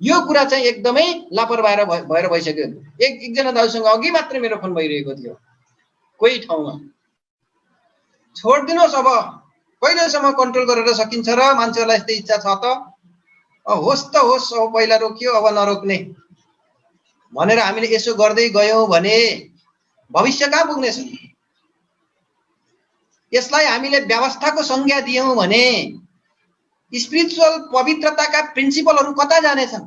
यो कुरा चाहिँ एकदमै लापरवाही भएर भइसक्यो। एकजना दाजुसँग अघि मात्रै मेरो फोन भइरहेको थियो कोही ठाउँमा। छोडिदिनुहोस्, अब कहिलेसम्म कन्ट्रोल गरेर सकिन्छ र? मान्छेहरूलाई यस्तै इच्छा छ त होस् त होस्, अब पहिला रोकियो अब नरोक्ने भनेर हामीले यसो गर्दै गयौँ भने भविष्य कहाँ पुग्नेछ? यसलाई हामीले व्यवस्थाको संज्ञा दियौँ भने स्पिरिचुअल पवित्रताका प्रिन्सिपलहरू कता जानेछन्?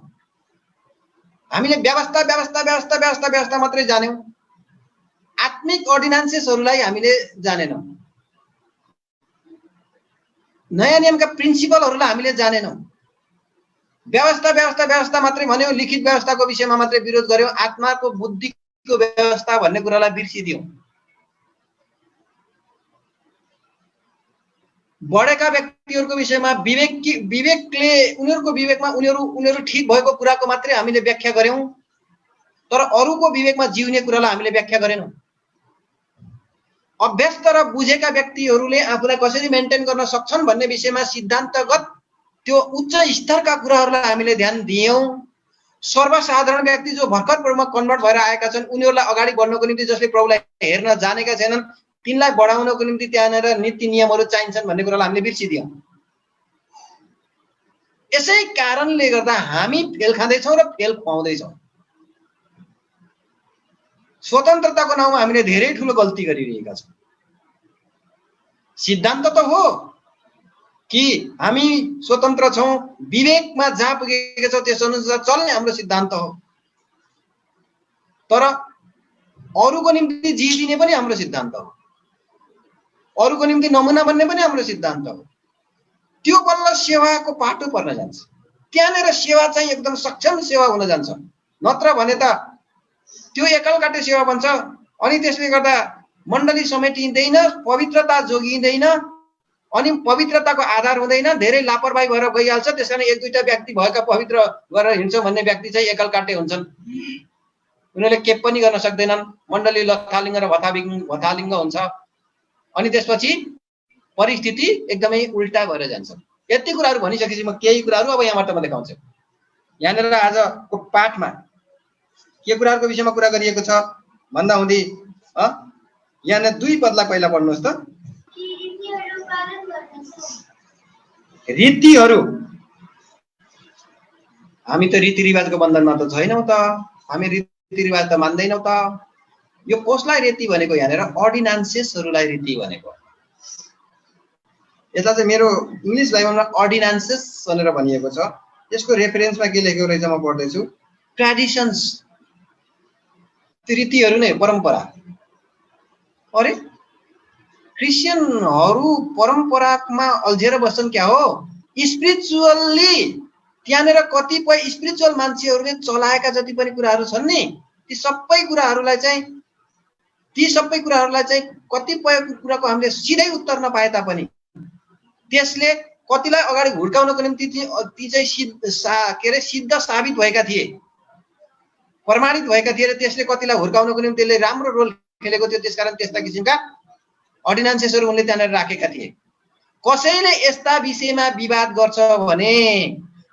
हामीले व्यवस्था व्यवस्था व्यवस्था व्यवस्था व्यवस्था मात्रै जान्यौँ, आत्मिक अर्डिनान्सेसहरूलाई हामीले जानेनौँ। नयाँ नियमका प्रिन्सिपलहरूलाई हामीले जानेनौँ। व्यवस्था मात्रै भन्यौँ, लिखित व्यवस्थाको विषयमा मात्रै विरोध गर्यौँ, आत्माको बुद्धिको व्यवस्था भन्ने कुरालाई बिर्सिदियौँ। बढेका व्यक्तिहरूको विषयमा विवेकले उनीहरूको विवेकमा उनीहरू ठिक भएको कुराको मात्रै हामीले व्याख्या गर्यौँ, तर अरूको विवेकमा जिउने कुरालाई हामीले व्याख्या गरेनौँ। अभ्यस्त र बुझेका व्यक्तिहरूले आफूलाई कसरी मेन्टेन गर्न सक्छन् भन्ने विषयमा सिद्धान्तगत त्यो उच्च स्तरका कुराहरूलाई हामीले ध्यान दियौँ। सर्वसाधारण व्यक्ति जो भर्खर प्रभुमा कन्भर्ट भएर आएका छन्, उनीहरूलाई अगाडि बढ्नको निम्ति, जसले प्रभुलाई हेर्न जानेका छैनन्, तिनलाई बढाउनको निम्ति त्यहाँनिर नीति नियमहरू चाहिन्छन् भन्ने कुरालाई हामीले बिर्सिदियौँ। यसै कारणले गर्दा हामी फेल खाँदैछौँ र फेल खुवाउँदैछौँ। स्वतन्त्रताको नाउँमा हामीले धेरै ठुलो गल्ती गरिरहेका छौँ। सिद्धान्त त हो कि हामी स्वतन्त्र छौँ, विवेकमा जहाँ पुगेका छौँ त्यस अनुसार चल्ने हाम्रो सिद्धान्त हो, तर अरूको निम्ति जिइदिने पनि हाम्रो सिद्धान्त हो, अरूको निम्ति नमुना बन्ने पनि हाम्रो सिद्धान्त हो। त्यो बल्ल सेवाको पाटो पर्न जान्छ। त्यहाँनिर सेवा चाहिँ एकदम सक्षम सेवा हुन जान्छ, नत्र भने त त्यो एकलकाटे सेवा बन्छ। अनि त्यसले गर्दा मण्डली समेटिँदैन, पवित्रता जोगिँदैन, अनि पवित्रताको आधार हुँदैन, धेरै लापरवाही भएर गइहाल्छ। त्यसकारण एक दुईटा व्यक्ति भएका पवित्र गरेर हिँड्छ भन्ने व्यक्ति चाहिँ एकलकाटे हुन्छन्, उनीहरूले के पनि गर्न सक्दैनन्। मण्डली लथालिङ्ग र भथालिङ्ग हुन्छ, अनि त्यसपछि परिस्थिति एकदमै उल्टा भएर जान्छ। यति कुराहरू भनिसकेपछि म केही कुराहरू अब यहाँबाट म देखाउँछु। यहाँनिर आजको पाठमा के कुराहरूको विषयमा कुरा गरिएको छ भन्दा हुँदै यहाँनिर 2 पदलाई पहिला पढ्नुहोस् त। रीतिहरू, हामी त रीतिरिवाजको बन्धनमा त छैनौँ त, हामी रीतिरिवाज त मान्दैनौँ त। यो कसलाई रीति भनेको? यहाँनिर अर्डिनान्सेसहरूलाई रीति भनेको। यसलाई चाहिँ मेरो इङ्ग्लिस बाइबलमा अर्डिनान्सेस भनेर भनिएको छ। यसको रेफरेन्समा के लेखेको रहेछ म पढ्दैछु, ट्रेडिसन्स। रीतिहरू नै परम्परा। अरे क्रिस्चियनहरू परम्परामा अल्झेर बस्छन् क्या हो? स्पिरिचुअल्ली त्यहाँनिर कतिपय स्पिरिचुअल मान्छेहरूले चलाएका जति पनि कुराहरू छन् नि, ती सबै कुराहरूलाई चाहिँ कतिपय कुराको हामीले सिधै उत्तर नपाए तापनि त्यसले कतिलाई अगाडि हुर्काउनको निम्ति ती चाहिँ सिद्ध साबित भएका थिए, प्रमाणित भएका थिए, र त्यसले कतिलाई हुर्काउनको निम्ति त्यसले राम्रो रोल खेलेको थियो। त्यसकारण त्यस्ता किसिमका अर्डिनान्सेसहरू उनले त्यहाँनिर राखेका थिए। कसैले यस्ता विषयमा विवाद गर्छ भने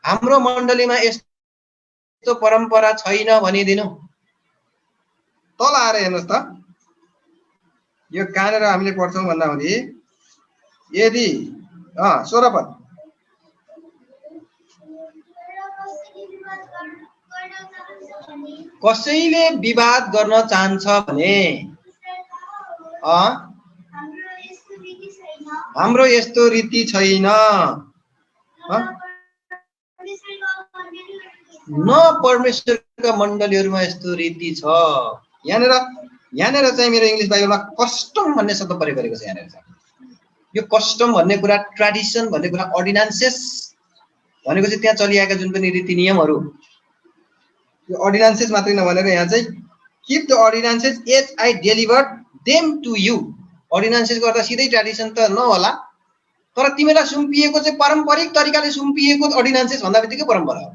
हाम्रो मण्डलीमा यस्तो परम्परा छैन भनिदिनु। तल आएर हेर्नुहोस् त, यो कहाँनिर हामीले पढ्छौँ भन्दा हुँदै यदि 16 पद, कसैले विवाद गर्न चाहन्छ भने हाम्रो यस्तो रीति छैन, न परमेश्वरका मण्डलीहरूमा यस्तो रीति छ। यहाँनिर चाहिँ मेरो इङ्ग्लिस बाइबलमा कस्टम भन्ने शब्द प्रयोग गरेको छ। यहाँनिर चाहिँ यो कस्टम भन्ने कुरा, ट्रेडिसन भन्ने कुरा, अर्डिनान्सेस भनेको चाहिँ त्यहाँ चलिआएका जुन पनि रीति नियमहरू, यो अर्डिनान्सेस मात्रै नभनेर यहाँ चाहिँ keep the ordinances as I delivered them to you. Ordinances गर्दा सिधै ट्रेडिसन त नहोला, तर तिमीलाई सुम्पिएको चाहिँ पारम्परिक तरिकाले सुम्पिएको अर्डिनान्सेस भन्दा बित्तिकै परम्परा हो,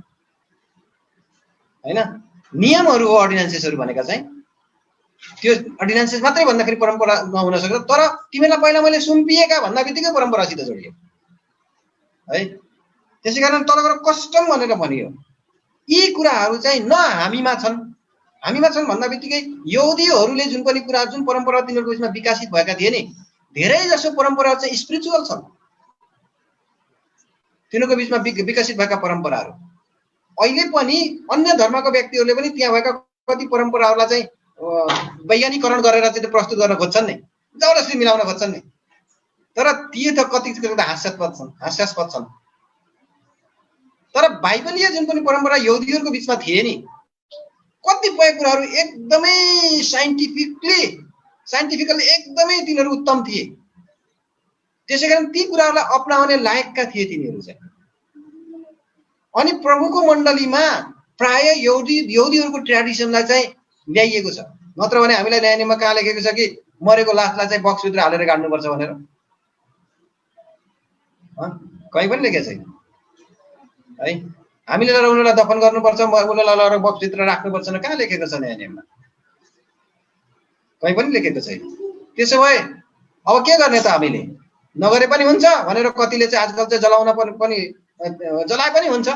हैन? नियमहरू हो अर्डिनान्सेसहरू भनेका चाहिँ। त्यो अर्डिनान्सेस मात्रै भन्दाखेरि परम्परा नहुन सक्छ, तर तिमीलाई पहिला मैले सुम्पिएका भन्दा बित्तिकै परम्परासित जोडियो है। त्यसै कारण तल गएर कस्टम भनेर भनियो। यी कुराहरू चाहिँ न हामीमा छन् भन्दा बित्तिकै यहुदीहरूले जुन पनि कुरा, जुन परम्परा तिनीहरूको बिचमा विकसित भएका थिए नि, धेरै जसो परम्परा चाहिँ स्पिरिचुअल छन्। तिनीहरूको बिचमा विकसित भएका परम्पराहरू अहिले पनि अन्य धर्मका व्यक्तिहरूले पनि त्यहाँ भएका कति परम्पराहरूलाई चाहिँ वैज्ञानिकरण गरेर चाहिँ प्रस्तुत गर्न खोज्छन् नि, जबरजस्ती मिलाउन खोज्छन् नि, तर ती त कति हास्यास्पद छन्। तर बाइबलीय जुन पनि परम्परा यहुदीहरूको बिचमा थिए नि, कतिपय कुराहरू एकदमै साइन्टिफिकली एकदमै तिनीहरू उत्तम थिए। त्यसैकारण ती कुराहरूलाई अपनाउने लायकका थिए तिनीहरू चाहिँ। अनि प्रभुको मण्डलीमा प्राय यहुदीहरूको ट्रेडिसनलाई चाहिँ ल्याइएको छ। नत्र भने हामीलाई नयाँ नियममा कहाँ लेखेको छ कि मरेको लासलाई चाहिँ बक्सभित्र हालेर गाड्नुपर्छ भनेर? कहीँ पनि लेखेको छैन है। हामीले उनीहरूलाई दफन गर्नुपर्छ, उनीहरूलाई लगेर बक्सभित्र राख्नुपर्छ, कहाँ लेखेको छ नयाँ नियममा? कहीँ पनि लेखेको छैन। त्यसो भए अब के गर्ने त? हामीले नगरे पनि हुन्छ भनेर कतिले चाहिँ आजकल चाहिँ जलाउन पनि जलाए पनि हुन्छ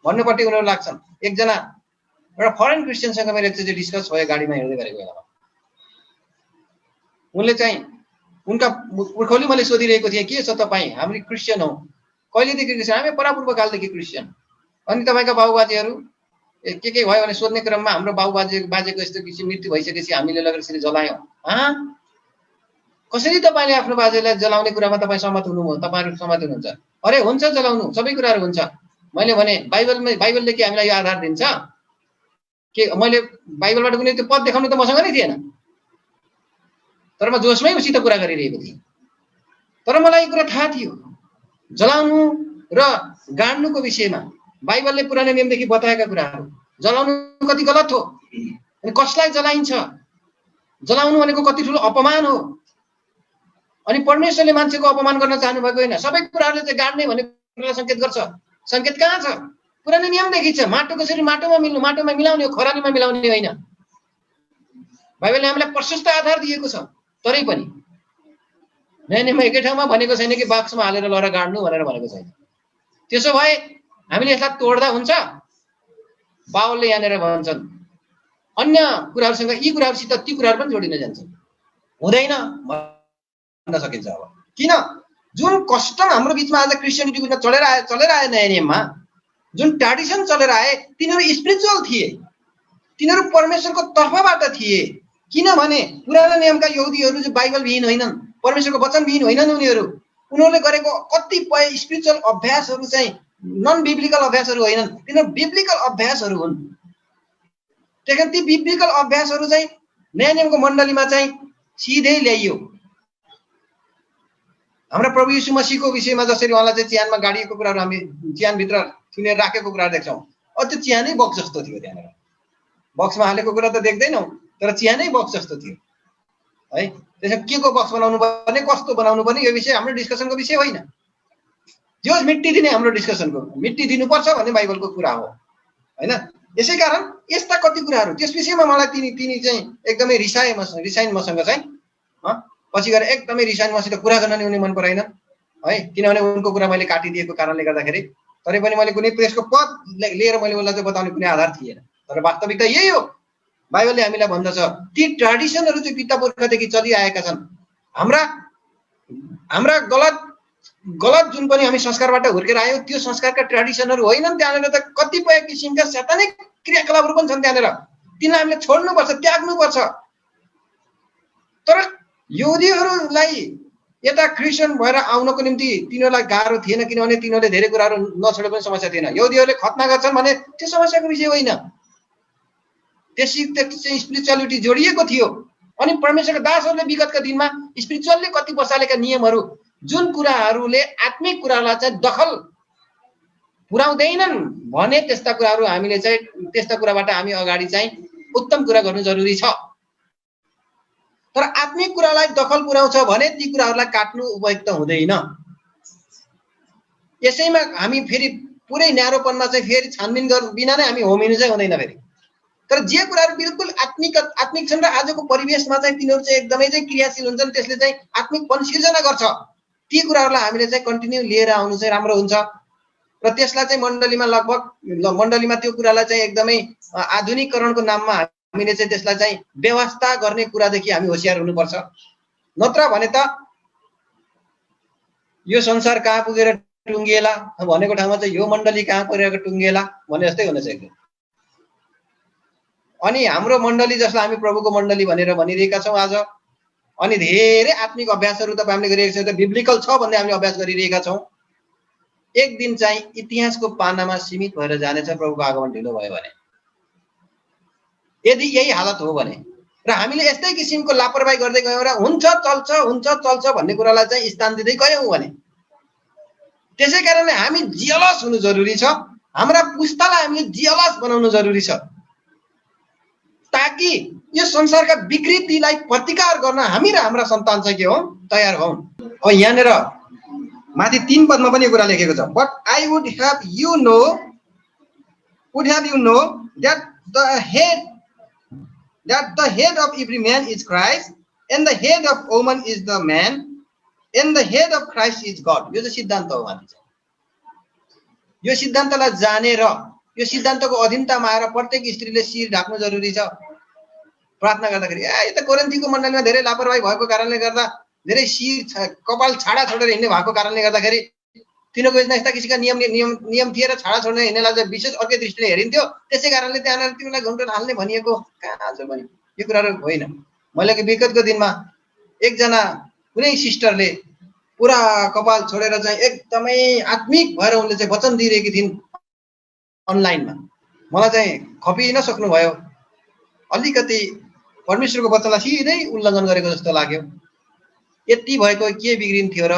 भन्नेपट्टि उनीहरू लाग्छन्। एकजना एउटा फरेन क्रिस्चियनसँग मेरो एकचोटि डिस्कस भयो गाडीमा हिँड्दै गरेको बेलामा। उनले चाहिँ उनका पुर्खौली मैले सोधिरहेको थिएँ, के छ तपाईँ? हामी क्रिस्चियन हौ। कहिलेदेखि क्रिस्चियन? हामी परापूर्वकालदेखि क्रिस्चियन। अनि तपाईँका बाबुबाजेहरू के भयो भने सोध्ने क्रममा हाम्रो बाजेको यस्तो किसिम मृत्यु भइसकेपछि हामीले लगेर यसरी जलायौँ। कसरी तपाईँले आफ्नो बाजेलाई जलाउने कुरामा तपाईँ सहमत हुनुभयो? तपाईँहरू सहमत हुनुहुन्छ? अरे हुन्छ, जलाउनु, सबै कुराहरू हुन्छ। मैले भने बाइबलले के हामीलाई यो आधार दिन्छ के? मैले बाइबलबाट कुनै त्यो पद देखाउनु त मसँग नै थिएन, तर म जोसमै उसित कुरा गरिरहेको थिएँ। तर मलाई यो कुरा थाहा थियो, जलाउनु र गाड्नुको विषयमा बाइबलले पुरानो नियमदेखि बताएका कुराहरू। जलाउनु कति गलत हो, अनि कसलाई जलाइन्छ, जलाउनु भनेको कति ठुलो अपमान हो। अनि परमेश्वरले मान्छेको अपमान गर्न चाहनु भएको होइन। सबै कुराहरूले चाहिँ गाड्ने भन्ने कुरालाई सङ्केत गर्छ। सङ्केत कहाँ छ? पुरानो नियमदेखि छ। माटो कसरी माटोमा मिल्नु, माटोमा मिलाउने हो, खरानीमा मिलाउने होइन। बाइबलले हामीलाई प्रशस्त आधार दिएको छ। तरै पनि नयाँ नियममा एकै ठाउँमा भनेको छैन कि बाक्समा हालेर लएर गाड्नु भनेर भनेको छैन। त्यसो भए हामीले यसलाई तोड्दा हुन्छ? बाबुलले यहाँनिर भन्छन् अन्य कुराहरूसँग यी कुराहरूसित ती कुराहरू पनि जोडिन जान्छन्। हुँदैन भन्न सकिन्छ। अब किन? जुन कस्टम हाम्रो बिचमा आज क्रिस्चियनिटीको बिचमा चलेर आए नयाँ नियममा जुन ट्रेडिसन चलेर आए, तिनीहरू स्पिरिचुअल थिए, तिनीहरू परमेश्वरको तर्फबाट थिए। किनभने पुरानो नियमका यहुदीहरू जो बाइबल विहीन होइनन्, परमेश्वरको वचन विहीन होइनन्, उनीहरूले गरेको कतिपय स्पिरिचुअल अभ्यासहरू चाहिँ नन बिब्लिकल अभ्यासहरू होइनन्, तिनीहरू बिब्लिकल अभ्यासहरू हुन्। त्यही ती बिब्लिकल अभ्यासहरू चाहिँ नयाँ नियमको मण्डलीमा चाहिँ सिधै ल्याइयो। हाम्रो प्रभु यीशु मसीहको विषयमा जसरी उहाँलाई चाहिँ चिहानमा गाडिएको कुराहरू हामी चिहानभित्र थुनेर राखेको कुराहरू देख्छौँ। त्यो चिहानै बक्स जस्तो थियो। त्यहाँनिर बक्समा हालेको कुरा त देख्दैनौँ, तर चिहानै बक्स जस्तो थियो है। त्यसमा के को बक्स बनाउनु पर्ने, कस्तो बनाउनु पर्ने, यो विषय हाम्रो डिस्कसनको विषय होइन। जो मिट्टी दिने हाम्रो डिस्कसनको, मिट्टी दिनुपर्छ भन्ने बाइबलको कुरा हो होइन। यसै कारण यस्ता कति कुराहरू त्यस विषयमा मलाई तिनी चाहिँ एकदमै रिसाइन मसँग चाहिँ पछि गएर एकदमै रिसाइन मसित कुरा गर्न नि उनी मन पराएन है। किनभने उनको कुरा मैले काटिदिएको कारणले गर्दाखेरि। तरै पनि मैले कुनै त्यसको पद लिएर मैले उसलाई चाहिँ बताउने कुनै आधार थिएन। तर वास्तविकता यही हो। बाइबलले हामीलाई भन्दछ ती ट्रेडिसनहरू चाहिँ पिता पुर्खादेखि चलिआएका छन्। हाम्रा गलत जुन पनि हामी संस्कारबाट हुर्केर आयौँ, त्यो संस्कारका ट्रेडिसनहरू होइनन्। त्यहाँनिर त कतिपय किसिमका शैतानिक क्रियाकलापहरू पनि छन्। त्यहाँनिर तिनलाई हामीले छोड्नुपर्छ, त्याग्नुपर्छ। तर यहुदीहरूलाई यता क्रिस्चियन भएर आउनको निम्ति तिनीहरूलाई गाह्रो थिएन, किनभने तिनीहरूले धेरै कुराहरू नछोडे पनि समस्या थिएन। यहुदीहरूले खतना गर्छन् भने त्यो समस्याको विषय होइन। त्यससित चाहिँ स्पिरिचुअलिटी जोडिएको थियो। अनि परमेश्वरका दासहरूले विगतका दिनमा स्पिरिचुअलले कति बसालेका नियमहरू, जुन कुराहरूले आत्मिक कुरालाई चाहिँ दखल पुर्याउँदैनन् भने त्यस्ता कुराहरू हामीले चाहिँ त्यस्ता कुराबाट हामी अगाडि चाहिँ उत्तम कुरा गर्नु जरुरी छ। तर आत्मिक कुरालाई दखल पुर्याउँछ भने ती कुराहरूलाई काट्नु उपयुक्त हुँदैन। यसैमा हामी फेरि पुरै न्यारोपनमा चाहिँ फेरि छानबिन गर्नु बिना नै हामी होमिनु चाहिँ हुँदैन फेरि। तर जे कुराहरू बिल्कुल आत्मिक छन् र आजको परिवेशमा चाहिँ तिनीहरू चाहिँ एकदमै चाहिँ क्रियाशील हुन्छन्, त्यसले चाहिँ आत्मिकपन सिर्जना गर्छ, ती कुराहरूलाई हामीले चाहिँ कन्टिन्यू लिएर आउनु चाहिँ राम्रो हुन्छ। र त्यसलाई चाहिँ मण्डलीमा त्यो कुरालाई चाहिँ एकदमै आधुनिकीकरणको नाममा हामीले चाहिँ त्यसलाई चाहिँ व्यवस्था गर्ने कुरादेखि हामी होसियार हुनुपर्छ। नत्र भने त यो संसार कहाँ पुगेर टुङ्गिएला भनेको ठाउँमा चाहिँ यो मण्डली कहाँ पुगेर टुङ्गिएला भने जस्तै हुन सक्छ। अनि हाम्रो मण्डली जसलाई हामी प्रभुको मण्डली भनेर भनिरहेका छौँ आज, अनि धेरै आत्मिक अभ्यासहरू तपाईँ हामीले गरिरहेका छौँ, बिब्लिकल छ भन्दै हामीले अभ्यास गरिरहेका छौँ। एक दिन चाहिँ इतिहासको पानामा सीमित भएर जानेछ प्रभुको आगमन ढिलो भयो भने। यदि यही हालत हो भने र र हामीले यस्तै किसिमको लापरवाही गर्दै गयौँ र हुन्छ चल्छ भन्ने कुरालाई चाहिँ स्थान दिँदै गयौँ भने त्यसै कारणले हामी जियलस हुनु जरुरी छ। हाम्रा पुस्तालाई हामीले जियलस बनाउनु जरुरी छ ताकि यो संसारका विकृतिलाई प्रतिकार गर्न हामी र हाम्रा सन्तान चाहिँ के हौं तयार हौं। अब यहाँनिर माथि 3 पदमा पनि यो कुरा लेखेको छ, but I would have you know that the head of every man is Christ and the head of woman is the man and the head of Christ is God। यो चाहिँ सिद्धान्त हो हामी चाहिँ। यो सिद्धान्तलाई जानेर यो सिद्धान्तको अधीनतामा आएर प्रत्येक स्त्रीले शिर ढाक्नु जरुरी छ। प्रार्थना गर्दाखेरि यो त कोरिन्थीको मण्डलीमा धेरै लापरवाही भएको कारणले गर्दा धेरै शिर कपाल छाडा छोडेर हिँड्ने भएको कारणले गर्दाखेरि तिनीहरूको यस्ता किसिमका नियम थिए र छाडा छोड्ने हिँड्नेलाई चाहिँ विशेष अर्कै दृष्टिले हेरिन्थ्यो। त्यसै कारणले त्यहाँ तिमीलाई घुम्टो हाल्ने भनिएको कहाँ आज पनि यो कुराहरू होइन। मैले विगतको दिनमा एकजना कुनै सिस्टरले पुरा कपाल छोडेर चाहिँ एकदमै आत्मिक भएर उनले चाहिँ वचन दिइरहेकी थिइन् अनलाइनमा। मलाई चाहिँ खपिन सक्नु भयो। अलिकति परमेश्वरको वचनलाई सिधै उल्लङ्घन गरेको जस्तो लाग्यो। यति भएको के बिग्रिन्थ्यो र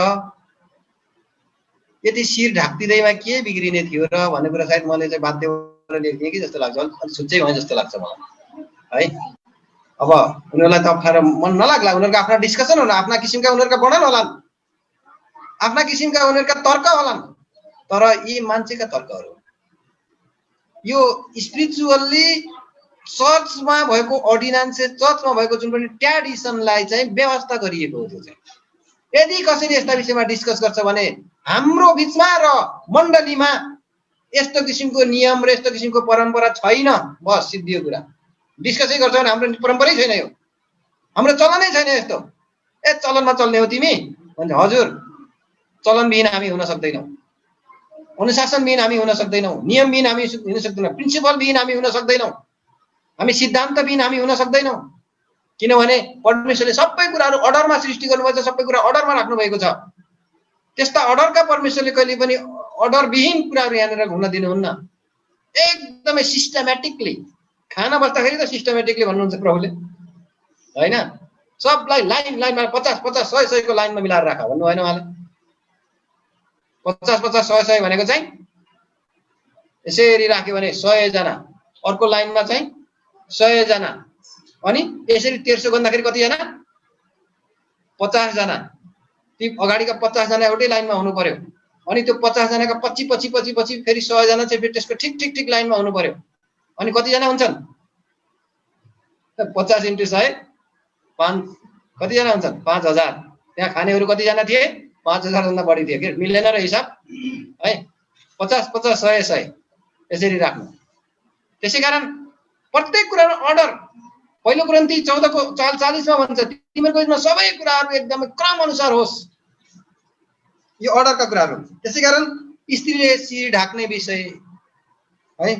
यति शिर ढाक्दिँदैमा के बिग्रिने थियो र भन्ने कुरा सायद मैले चाहिँ बाध्य भएर लेख्दिएँ कि जस्तो लाग्छ। अलिक सुच्चै भए जस्तो लाग्छ मलाई है। अब उनीहरूलाई त अप्ठ्यारो मन नलाग्ला, उनीहरूको आफ्ना डिस्कसन होला, आफ्ना किसिमका उनीहरूका वर्णन होलान्, आफ्ना किसिमका उनीहरूका तर्क होलान्, तर यी मान्छेका तर्कहरू यो स्पिरिचुअल्ली चर्चमा भएको अर्डिनान्स चर्चमा भएको जुन पनि ट्रेडिसनलाई चाहिँ व्यवस्था गरिएको हो। त्यो चाहिँ यदि कसैले यस्ता विषयमा डिस्कस गर्छ भने हाम्रो बिचमा र मण्डलीमा यस्तो किसिमको नियम र यस्तो किसिमको परम्परा छैन। बस सिद्धियो कुरा। डिस्कसै गर्छ भने हाम्रो परम्परै छैन, यो हाम्रो चलनै छैन यस्तो। चलनमा चल्ने हो तिमी भन्छ। हजुर, चलनविहीन हामी हुन सक्दैनौँ, अनुशासनविहीन हामी हुन सक्दैनौँ, नियमविहीन हामी हुन सक्दैनौँ, प्रिन्सिपलविहीन हामी हुन सक्दैनौँ, हामी सिद्धान्तविहीन हामी हुन सक्दैनौँ। किनभने परमेश्वरले सबै कुराहरू अर्डरमा सृष्टि गर्नुभएको छ, सबै कुरा अर्डरमा राख्नु भएको छ। त्यस्ता अर्डरका परमेश्वरले कहिले पनि अर्डरविहीन कुराहरू यहाँनिर हुन दिनुहुन्न। एकदमै सिस्टमेटिकली खाना बस्दाखेरि त सिस्टमेटिकली भन्नुहुन्छ प्रभुले होइन। सबलाई लाइनमा 50-50 100-100 को लाइनमा मिलाएर राख भन्नु भएन उहाँले। 50-50 100-100 भनेको चाहिँ यसरी राख्यो भने 100 जना, अर्को लाइनमा चाहिँ 100 जना, अनि यसरी 1300 गर्दाखेरि कति जना? 50 जना। ती अगाडिका 50 जना एउटै लाइनमा हुनु पर्यो, अनि त्यो 50 जनाका पछि फेरि 100 जना चाहिँ फेरि त्यसको ठिक लाइनमा हुनु पर्यो। अनि कति जना हुन्छन्? 50 × 100 5 कति जना हुन्छन्? 5000। त्यहाँ खानेहरू कति जना थिए? 5000 भन्दा बढी थिए के मिलेन र हिसाब है। 50-50 100-100 यसरी राख्नु। त्यसैकारण प्रत्येक कुराको अर्डर पहिलो कोरिन्थी 14:40 मा भन्छ तिमीहरूको बिचमा सबै कुराहरू एकदमै क्रम अनुसार होस्। यो अर्डरका कुराहरू। त्यसैकारण स्त्रीले शिर ढाक्ने विषय है,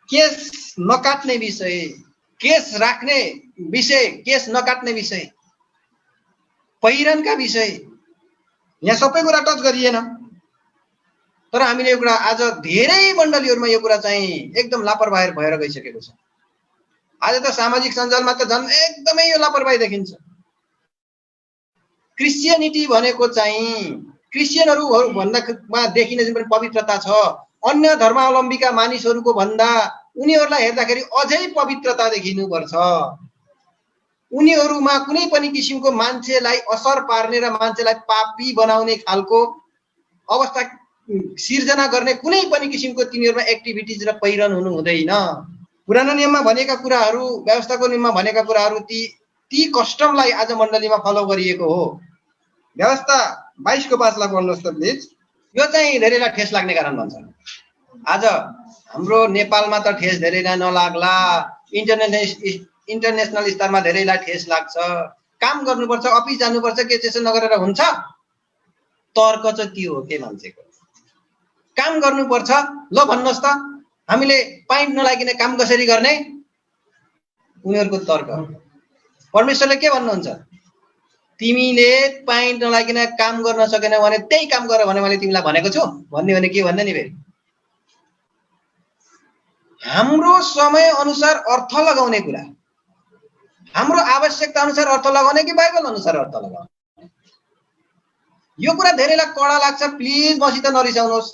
केस नकाट्ने विषय, केस राख्ने विषय, केस नकाट्ने विषय, पहिरनका विषय, यहाँ सबै कुरा टच गरिएन। तर हामीले यो कुरा आज धेरै मण्डलीहरूमा यो कुरा चाहिँ एकदम लापरवाही भएर गइसकेको छ। आज त सामाजिक सञ्जालमा त झन् एकदमै यो लापरवाही देखिन्छ। क्रिस्चियनिटी भनेको चाहिँ क्रिस्चियनहरू भन्दामा देखिने जुन पनि पवित्रता छ, अन्य धर्मावलम्बीका मानिसहरूको भन्दा उनीहरूलाई हेर्दाखेरि अझै पवित्रता देखिनुपर्छ। उनीहरूमा कुनै पनि किसिमको मान्छेलाई असर पार्ने र मान्छेलाई पापी बनाउने खालको अवस्था सिर्जना गर्ने कुनै पनि किसिमको तिनीहरूमा एक्टिभिटिज र पहिरन हुनु हुँदैन। पुरानो नियममा भनेका कुराहरू, व्यवस्थाको नियममा भनेका कुराहरू ती कस्टमलाई आज मण्डलीमा फलो गरिएको हो। व्यवस्था 22 को 5 लाई पढ्नुहोस् त प्लिज। यो चाहिँ धेरैलाई ठेस लाग्ने कारण भन्छ। आज हाम्रो नेपालमा त ठेस धेरैलाई नलाग्ला, इन्टरनेसनल स्तरमा धेरैलाई ठेस लाग्छ। काम गर्नुपर्छ, अफिस जानुपर्छ, के त्यसो नगरेर हुन्छ? तर्क चाहिँ त्यो हो के मान्छेको। काम गर्नुपर्छ, ल भन्नुहोस् त हामीले पाइन्ट नलागिने काम कसरी गर्ने? उनीहरूको तर्क। परमेश्वरले के भन्नुहुन्छ? तिमीले पाइन्ट नलागिने काम गर्न सकेन भने त्यही काम गर भने मैले तिमीलाई भनेको छु भन्ने भने के भन्ने नि फेरि। हाम्रो समय अनुसार अर्थ लगाउने कुरा, हाम्रो आवश्यकता अनुसार अर्थ लगाउने कि बाइबल अनुसार अर्थ लगाउने? यो कुरा धेरैलाई कडा लाग्छ। प्लिज मसित नरिसाउनुहोस्,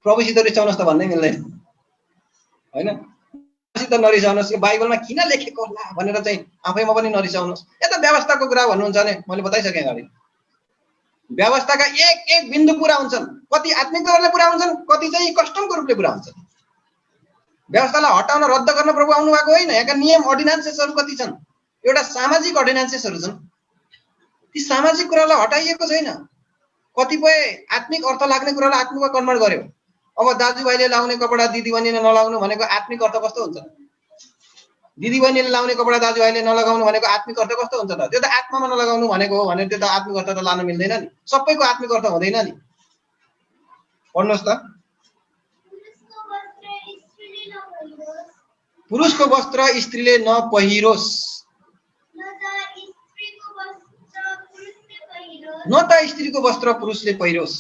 प्रभुसित रिसाउनुहोस् त भन्नै मिल्दैन हैन। मसित नरिसाउनुहोस्, यो बाइबलमा किन लेखेको होला भनेर चाहिँ आफैमा पनि नरिसाउनुहोस्। यता व्यवस्थाको कुरा भन्नुहुन्छ भने मैले बताइसकेँ अगाडि, व्यवस्थाका एक एक बिन्दु पूरा हुन्छन्। कति आत्मिक तवरले पूरा हुन्छन्, कति चाहिँ कस्टमको रूपले पूरा हुन्छन्। व्यवस्थालाई हटाउन रद्द गर्न प्रभु आउनु भएको होइन। यहाँका नियम अर्डिनान्सेसहरू कति छन्? एउटा सामाजिक अर्डिनान्सेसहरू छन्। ती सामाजिक कुरालाई हटाइएको छैन। कतिपय आत्मिक अर्थ लाग्ने कुरालाई आत्मिकमा कन्भर्ट गर्यो। अब दाजुभाइले लाउने कपडा दिदीबहिनीले नलाउनु भनेको आत्मिक अर्थ कस्तो हुन्छ? दिदीबहिनीले लाउने कपडा दाजुभाइले नलगाउनु भनेको आत्मिक अर्थ कस्तो हुन्छ त? त्यो त आत्मामा नलगाउनु भनेको हो भने त्यो त आत्मिक अर्थ त लान मिल्दैन नि। सबैको आत्मिक अर्थ हुँदैन नि। पढ्नुहोस् त। पुरुषको वस्त्र स्त्रीले नपहिरोस्, न त स्त्रीको वस्त्र पुरुषले पहिरोस्।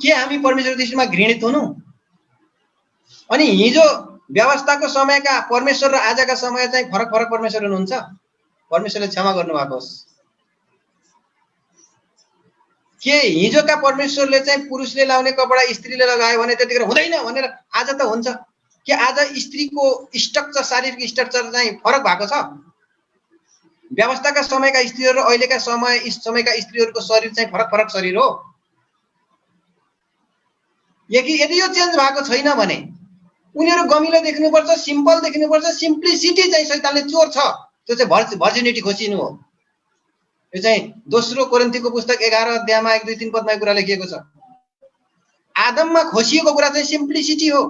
के हामी परमेश्वरको दृष्टिमा घृणित हुनु? अनि हिजो व्यवस्थाको समयका परमेश्वर र आजका समय चाहिँ फरक फरक परमेश्वर हुनुहुन्छ। परमेश्वरले क्षमा गर्नु भएको होस्। के हिजोका परमेश्वरले चाहिँ पुरुषले लाउने कपडा स्त्रीले लगायो भने त्यतिखेर हुँदैन भनेर आज त हुन्छ? के आज स्त्रीको स्ट्रक्चर, शारीरिक स्ट्रक्चर चाहिँ फरक भएको छ? व्यवस्थाका समयका स्त्रीहरू र अहिलेका समयका स्त्रीहरूको शरीर चाहिँ फरक फरक शरीर हो। यदि यो चेन्ज भएको छैन भने उनीहरू गमिलो देख्नुपर्छ, सिम्पल देख्नुपर्छ। सिम्प्लिसिटी चाहिँ शैतानले चोर छ। त्यो चाहिँ भर्जिनिटी खोसिनु हो। यो चाहिँ दोस्रो कोरिन्थीको पुस्तक 11 अध्यायमा 1, 2, 3 पदमा कुरा लेखिएको छ। आदममा खोसिएको कुरा चाहिँ सिम्प्लिसिटी हो,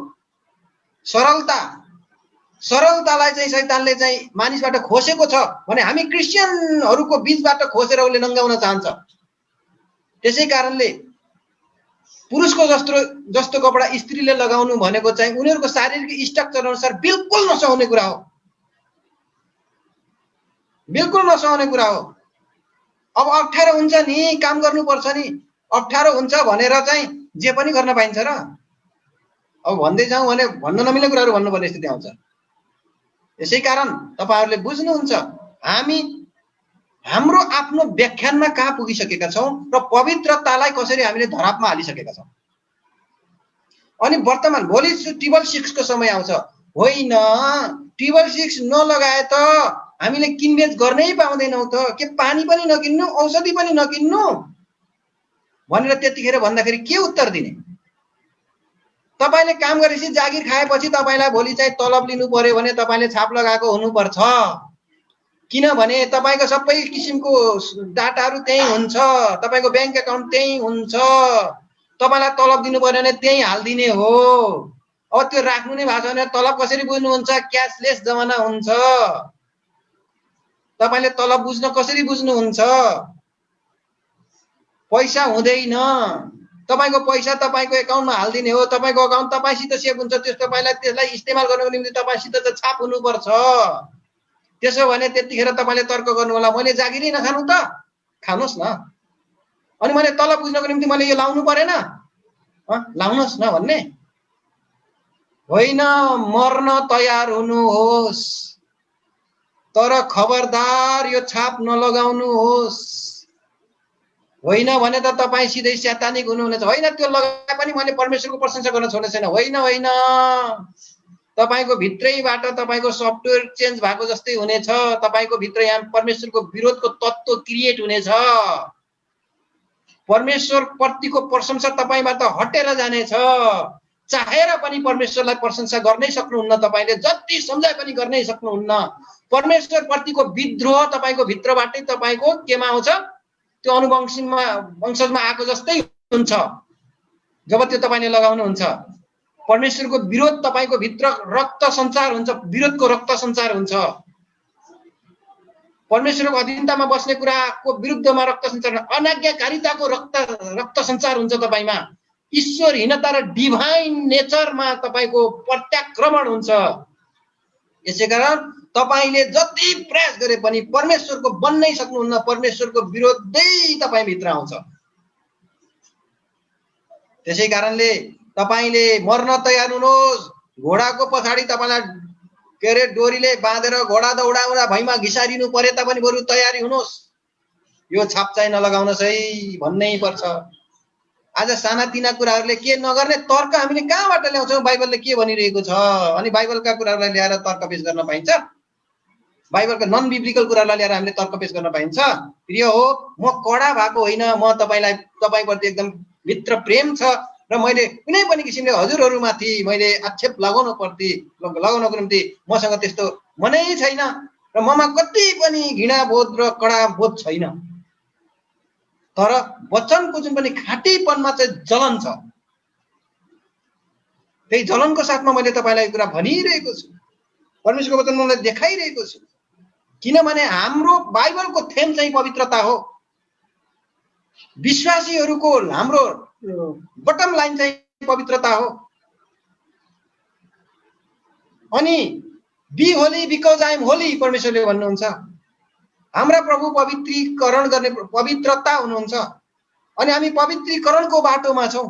सरलता। सरलतालाई चाहिँ शैतानले चाहिँ मानिसबाट खोसेको छ भने हामी क्रिस्चियनहरूको बीचबाट खोसेर उसले नङ्गाउन चाहन्छ। त्यसै कारणले पुरुषको जस्तो कपडा स्त्रीले लगाउनु भनेको चाहिँ उनीहरूको शारीरिक स्ट्रक्चर अनुसार बिल्कुल नसुहाउने कुरा हो। बिल्कुल नसुहाउने कुरा हो। अब अप्ठ्यारो हुन्छ नि, काम गर्नुपर्छ नि। अप्ठ्यारो हुन्छ भनेर चाहिँ जे पनि गर्न पाइन्छ र? अब भन्दै जाउँ भने भन्न नमिल्ने कुराहरू भन्नुपर्ने स्थिति आउँछ। यसै कारण तपाईहरुले बुझ्नुहुन्छ हामी हाम्रो आफ्नो व्याख्यानमा कहाँ पुगिसकेका छौं र पवित्रतालाई कसरी हामीले धरापमा हालिसकेका छौं। अनि वर्तमान भोलि टिबल 6 को समय आउँछ। होइन, टिबल 6 नलगाए त हामीले किनबेच गर्नै पाउँदैनौं त। के पानी पनि नकिन्नु, औषधि पनि नकिन्नु भनेर त्यतिखेर भन्दाखेरि के उत्तर दिने? तपाईले काम गरेपछि जागिर खाएपछि तपाईलाई भोलि चाहिँ तलब लिनु पर्यो भने तपाईले छाप लगाएको हुनुपर्छ। किनभने तपाईको सबै किसिमको डाटाहरु त्यही हुन्छ, तपाईको बैंक अकाउन्ट त्यही हुन्छ। तपाईलाई तलब दिनु पर्यो भने त्यही हाल्दिने हो। अब त्यो राख्नु नै भएको छ भने तलब कसरी बुझ्नुहुन्छ? क्याशलेस जमाना हुन्छ। तपाईले तलब बुझ्न कसरी बुझ्नुहुन्छ? पैसा हुँदैन। तपाईको पैसा तपाईको अकाउन्टमा हाल्दिने हो। तपाईको अकाउन्ट तपाईसित सेभ हुन्छ। त्यसलाई इस्तेमाल गर्नको निम्ति तपाईसित त छाप हुनुपर्छ। त्यसो भने त्यतिखेर तपाईले तर्क गर्नु होला, मैले जागिरै नखानु त? खानुस् न। अनि मैले तलब बुझ्नको निम्ति मैले यो लाउनु परेन? लाउनुस् न भन्ने होइन। मर्न तयार हुनुहोस्, तर खबरदार यो छाप नलगाउनुहोस्। होइन भने त तपाई सिधै शैतानिक हुनुहुनेछ। होइन, त्यो लगाए पनि मैले परमेश्वरको प्रशंसा गर्न छोड्ने छैन। होइन होइन, तपाईको भित्रैबाट तपाईको सफ्टवेयर चेन्ज भएको जस्तै हुनेछ। तपाईको भित्र यहाँ परमेश्वरको विरोधको तत्त्व क्रिएट हुनेछ। परमेश्वर प्रतिको प्रशंसा तपाईबाट हटेर जानेछ। चाहेर पनि परमेश्वरलाई प्रशंसा गर्नै सक्नुहुन्न। तपाईले जति सम्झाए पनि गर्नै सक्नुहुन्न। परमेश्वर प्रतिको विद्रोह तपाईको भित्रबाटै तपाईको केमा आउँछ? त्यो वंशजमा आएको जस्तै हुन्छ जब त्यो तपाईले लगाउनुहुन्छ। परमेश्वरको विरोध तपाईको भित्र रक्त सञ्चार हुन्छ, विरोधको रक्त सञ्चार हुन्छ। परमेश्वरको अधीनतामा बस्ने कुराको विरुद्धमा रक्त सञ्चार, अनाज्ञाकारिताको रक्त सञ्चार हुन्छ तपाईमा। ईश्वरहीनता र डिभाइन नेचरमा तपाईको प्रत्याक्रमण हुन्छ। यसैकारण तपाईले जति प्रयास गरे पनि परमेश्वरको बन्नै सक्नुहुन्न। परमेश्वरको विरोधै तपाई भित्र आउँछ। त्यसै कारणले तपाईले मर्न तयार हुनुहोस्, घोडाको पछाडि तपाईलाई के अरे डोरीले बाँधेर घोडा दौडाउँदा भैमा घिसारिनु परे तापनि बरु तयारी हुनुहोस्, यो छाप चाहिँ नलगाउनुहोस् है भन्नै पर्छ। आज सानातिना कुराहरूले के नगर्ने तर्क हामीले कहाँबाट ल्याउँछौँ? बाइबलले के भनिरहेको छ? अनि बाइबलका कुराहरूलाई ल्याएर तर्क पेश गर्न पाइन्छ? बाइबलका नन बिब्लिकल कुरालाई ल्याएर हामीले तर्क पेश गर्न पाइन्छ? प्रिय हो, म कडा भएको होइन, म तपाईप्रति एकदम भित्र प्रेम छ र मैले कुनै पनि किसिमले हजुरहरूमाथि मैले आक्षेप लगाउनको निम्ति मसँग त्यस्तो मनै छैन र ममा कति पनि घृणा बोध र कडा बोध छैन। तर वचनको जुन पनि खाटीपनमा चाहिँ जलन छ, त्यही जलनको साथमा मैले तपाईलाई कुरा भनिरहेको छु, परमेश्वरको वचन मलाई देखाइरहेको छु। किनभने हाम्रो बाइबलको थेम चाहिँ पवित्रता हो। विश्वासीहरूको हाम्रो बटम लाइन चाहिँ पवित्रता हो। अनि be holy because I am holy परमेश्वरले भन्नुहुन्छ। हाम्रा प्रभु पवित्रीकरण गर्ने पवित्रता हुनुहुन्छ अनि हामी पवित्रीकरणको बाटोमा छौं।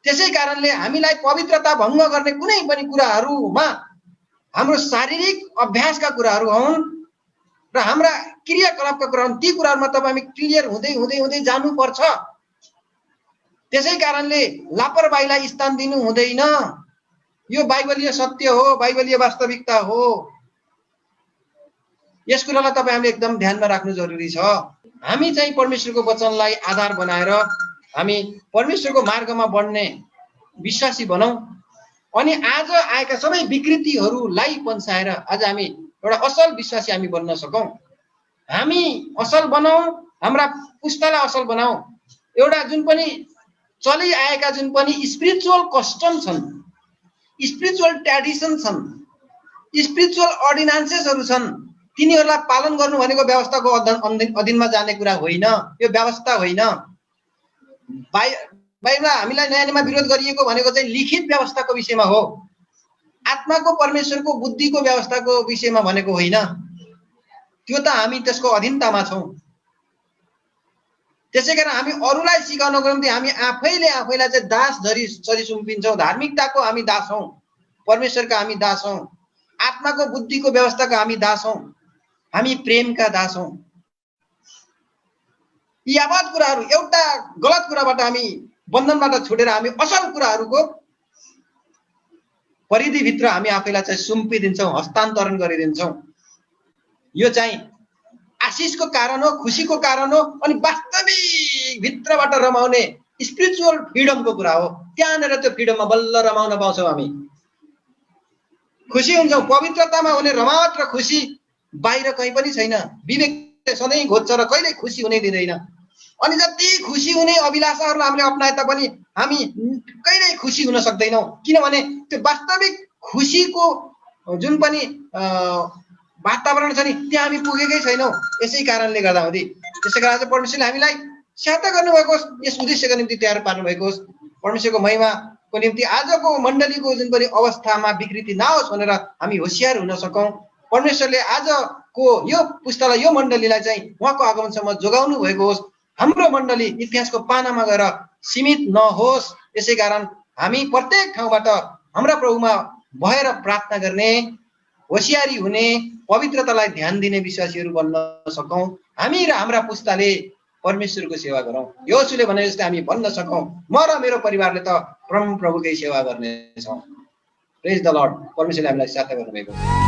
त्यसै कारणले हामीलाई पवित्रता भङ्ग गर्ने कुनै पनि कुराहरूमा हाम्रो शारीरिक अभ्यासका कुराहरू हुन् र हाम्रा क्रियाकलापका कुराहरू, ती कुराहरूमा तपाईँ हामी क्लियर हुँदै हुँदै हुँदै जानुपर्छ। त्यसै कारणले लापरवाहीलाई स्थान दिनु हुँदैन। यो बाइबलीय सत्य हो, बाइबलीय वास्तविकता हो। यस कुरालाई तपाईँ हामीले एकदम ध्यानमा राख्नु जरुरी छ। हामी चाहिँ परमेश्वरको वचनलाई आधार बनाएर हामी परमेश्वरको मार्गमा बढ्ने विश्वासी बनौं अनि आज आएका सबै विकृतिहरूलाई पन्साएर आज हामी एउटा असल विश्वासी हामी बन्न सकौं। हामी असल बनाऊ, हाम्रा पुस्तालाई असल बनाऊ। एउटा जुन पनि चलि आएका जुन पनि स्पिरिचुअल कस्टम छन्, स्पिरिचुअल ट्रेडिसन छन्, स्पिरिचुअल अर्डिनान्सेसहरू छन्, तिनीहरूलाई पालन गर्नु भनेको व्यवस्थाको अधीनमा जाने कुरा होइन। यो व्यवस्था होइन। बाइबलमा हामीलाई नयाँ नियममा विरोध गरिएको भनेको चाहिँ लिखित व्यवस्थाको विषयमा हो, आत्माको परमेश्वरको बुद्धिको व्यवस्थाको विषयमा भनेको होइन। त्यो त हामी त्यसको अधीनतामा छौं। त्यसैकारण हामी अरूलाई सिकाउनको निम्ति हामी आफैलाई चाहिँ दास सरी सुम्पिन्छौं। धार्मिकताको हामी दास हौं, परमेश्वरका हामी दास हौं, आत्माको बुद्धिको व्यवस्थाको हामी दास हौं, हामी प्रेमका दास हौं। यी यावत कुराहरू एउटा गलत कुराबाट हामी बन्धनबाट छुटेर हामी असल कुराहरूको परिधिभित्र हामी आफैलाई चाहिँ सुम्पिदिन्छौं, हस्तान्तरण गरिदिन्छौं। यो चाहिँ आशिषको कारण हो, खुशीको कारण हो अनि वास्तविक भित्रबाट रमाउने स्पिरिचुअल फ्रिडमको कुरा हो। त्यहाँनिर त्यो फ्रिडममा बल्ल रमाउन पाउँछौं, हामी खुसी हुन्छौं। पवित्रतामा हुने रमावट र खुसी बाहिर कहीँ पनि छैन। विवेकले सधैँ खोज्छ र कहिल्यै खुसी हुनै दिँदैन। अनि जति खुसी हुने अभिलाषाहरूलाई हामीले अपनाए तापनि हामी कहिल्यै खुसी हुन सक्दैनौं, किनभने त्यो वास्तविक खुसीको जुन पनि वातावरण छ नि त्यहाँ हामी पुगेकै छैनौं। यसै कारणले गर्दा हो। त्यसै कारण आज परमेश्वरले हामीलाई सहायता गर्नुभएको होस्, यस उद्देश्यका निम्ति तयार पार्नु भएको होस्। परमेश्वरको महिमाको निम्ति आजको मण्डलीको जुन पनि अवस्थामा विकृति नहोस् भनेर हामी होशियार हुन सकौं। परमेश्वरले आजको यो पुस्तालाई, यो मण्डलीलाई चाहिँ उहाँको आगमनसम्म जोगाउनु भएको होस्। हाम्रो मण्डली इतिहासको पानामा गएर सीमित नहोस्। यसै कारण हामी प्रत्येक ठाउँबाट हाम्रा प्रभुमा भएर प्रार्थना गर्ने, होशियारी हुने, पवित्रतालाई ध्यान दिने विश्वासीहरू बन्न सकौं। हामी र हाम्रा पुस्ताले परमेश्वरको सेवा गरौं। योशुले भने जस्तै हामी भन्न सकौं, म र मेरो परिवारले त परम प्रभुकै सेवा गर्नेछौं। प्रेज द लर्ड। परमेश्वरले हामीलाई सहायता गर्नुभएको।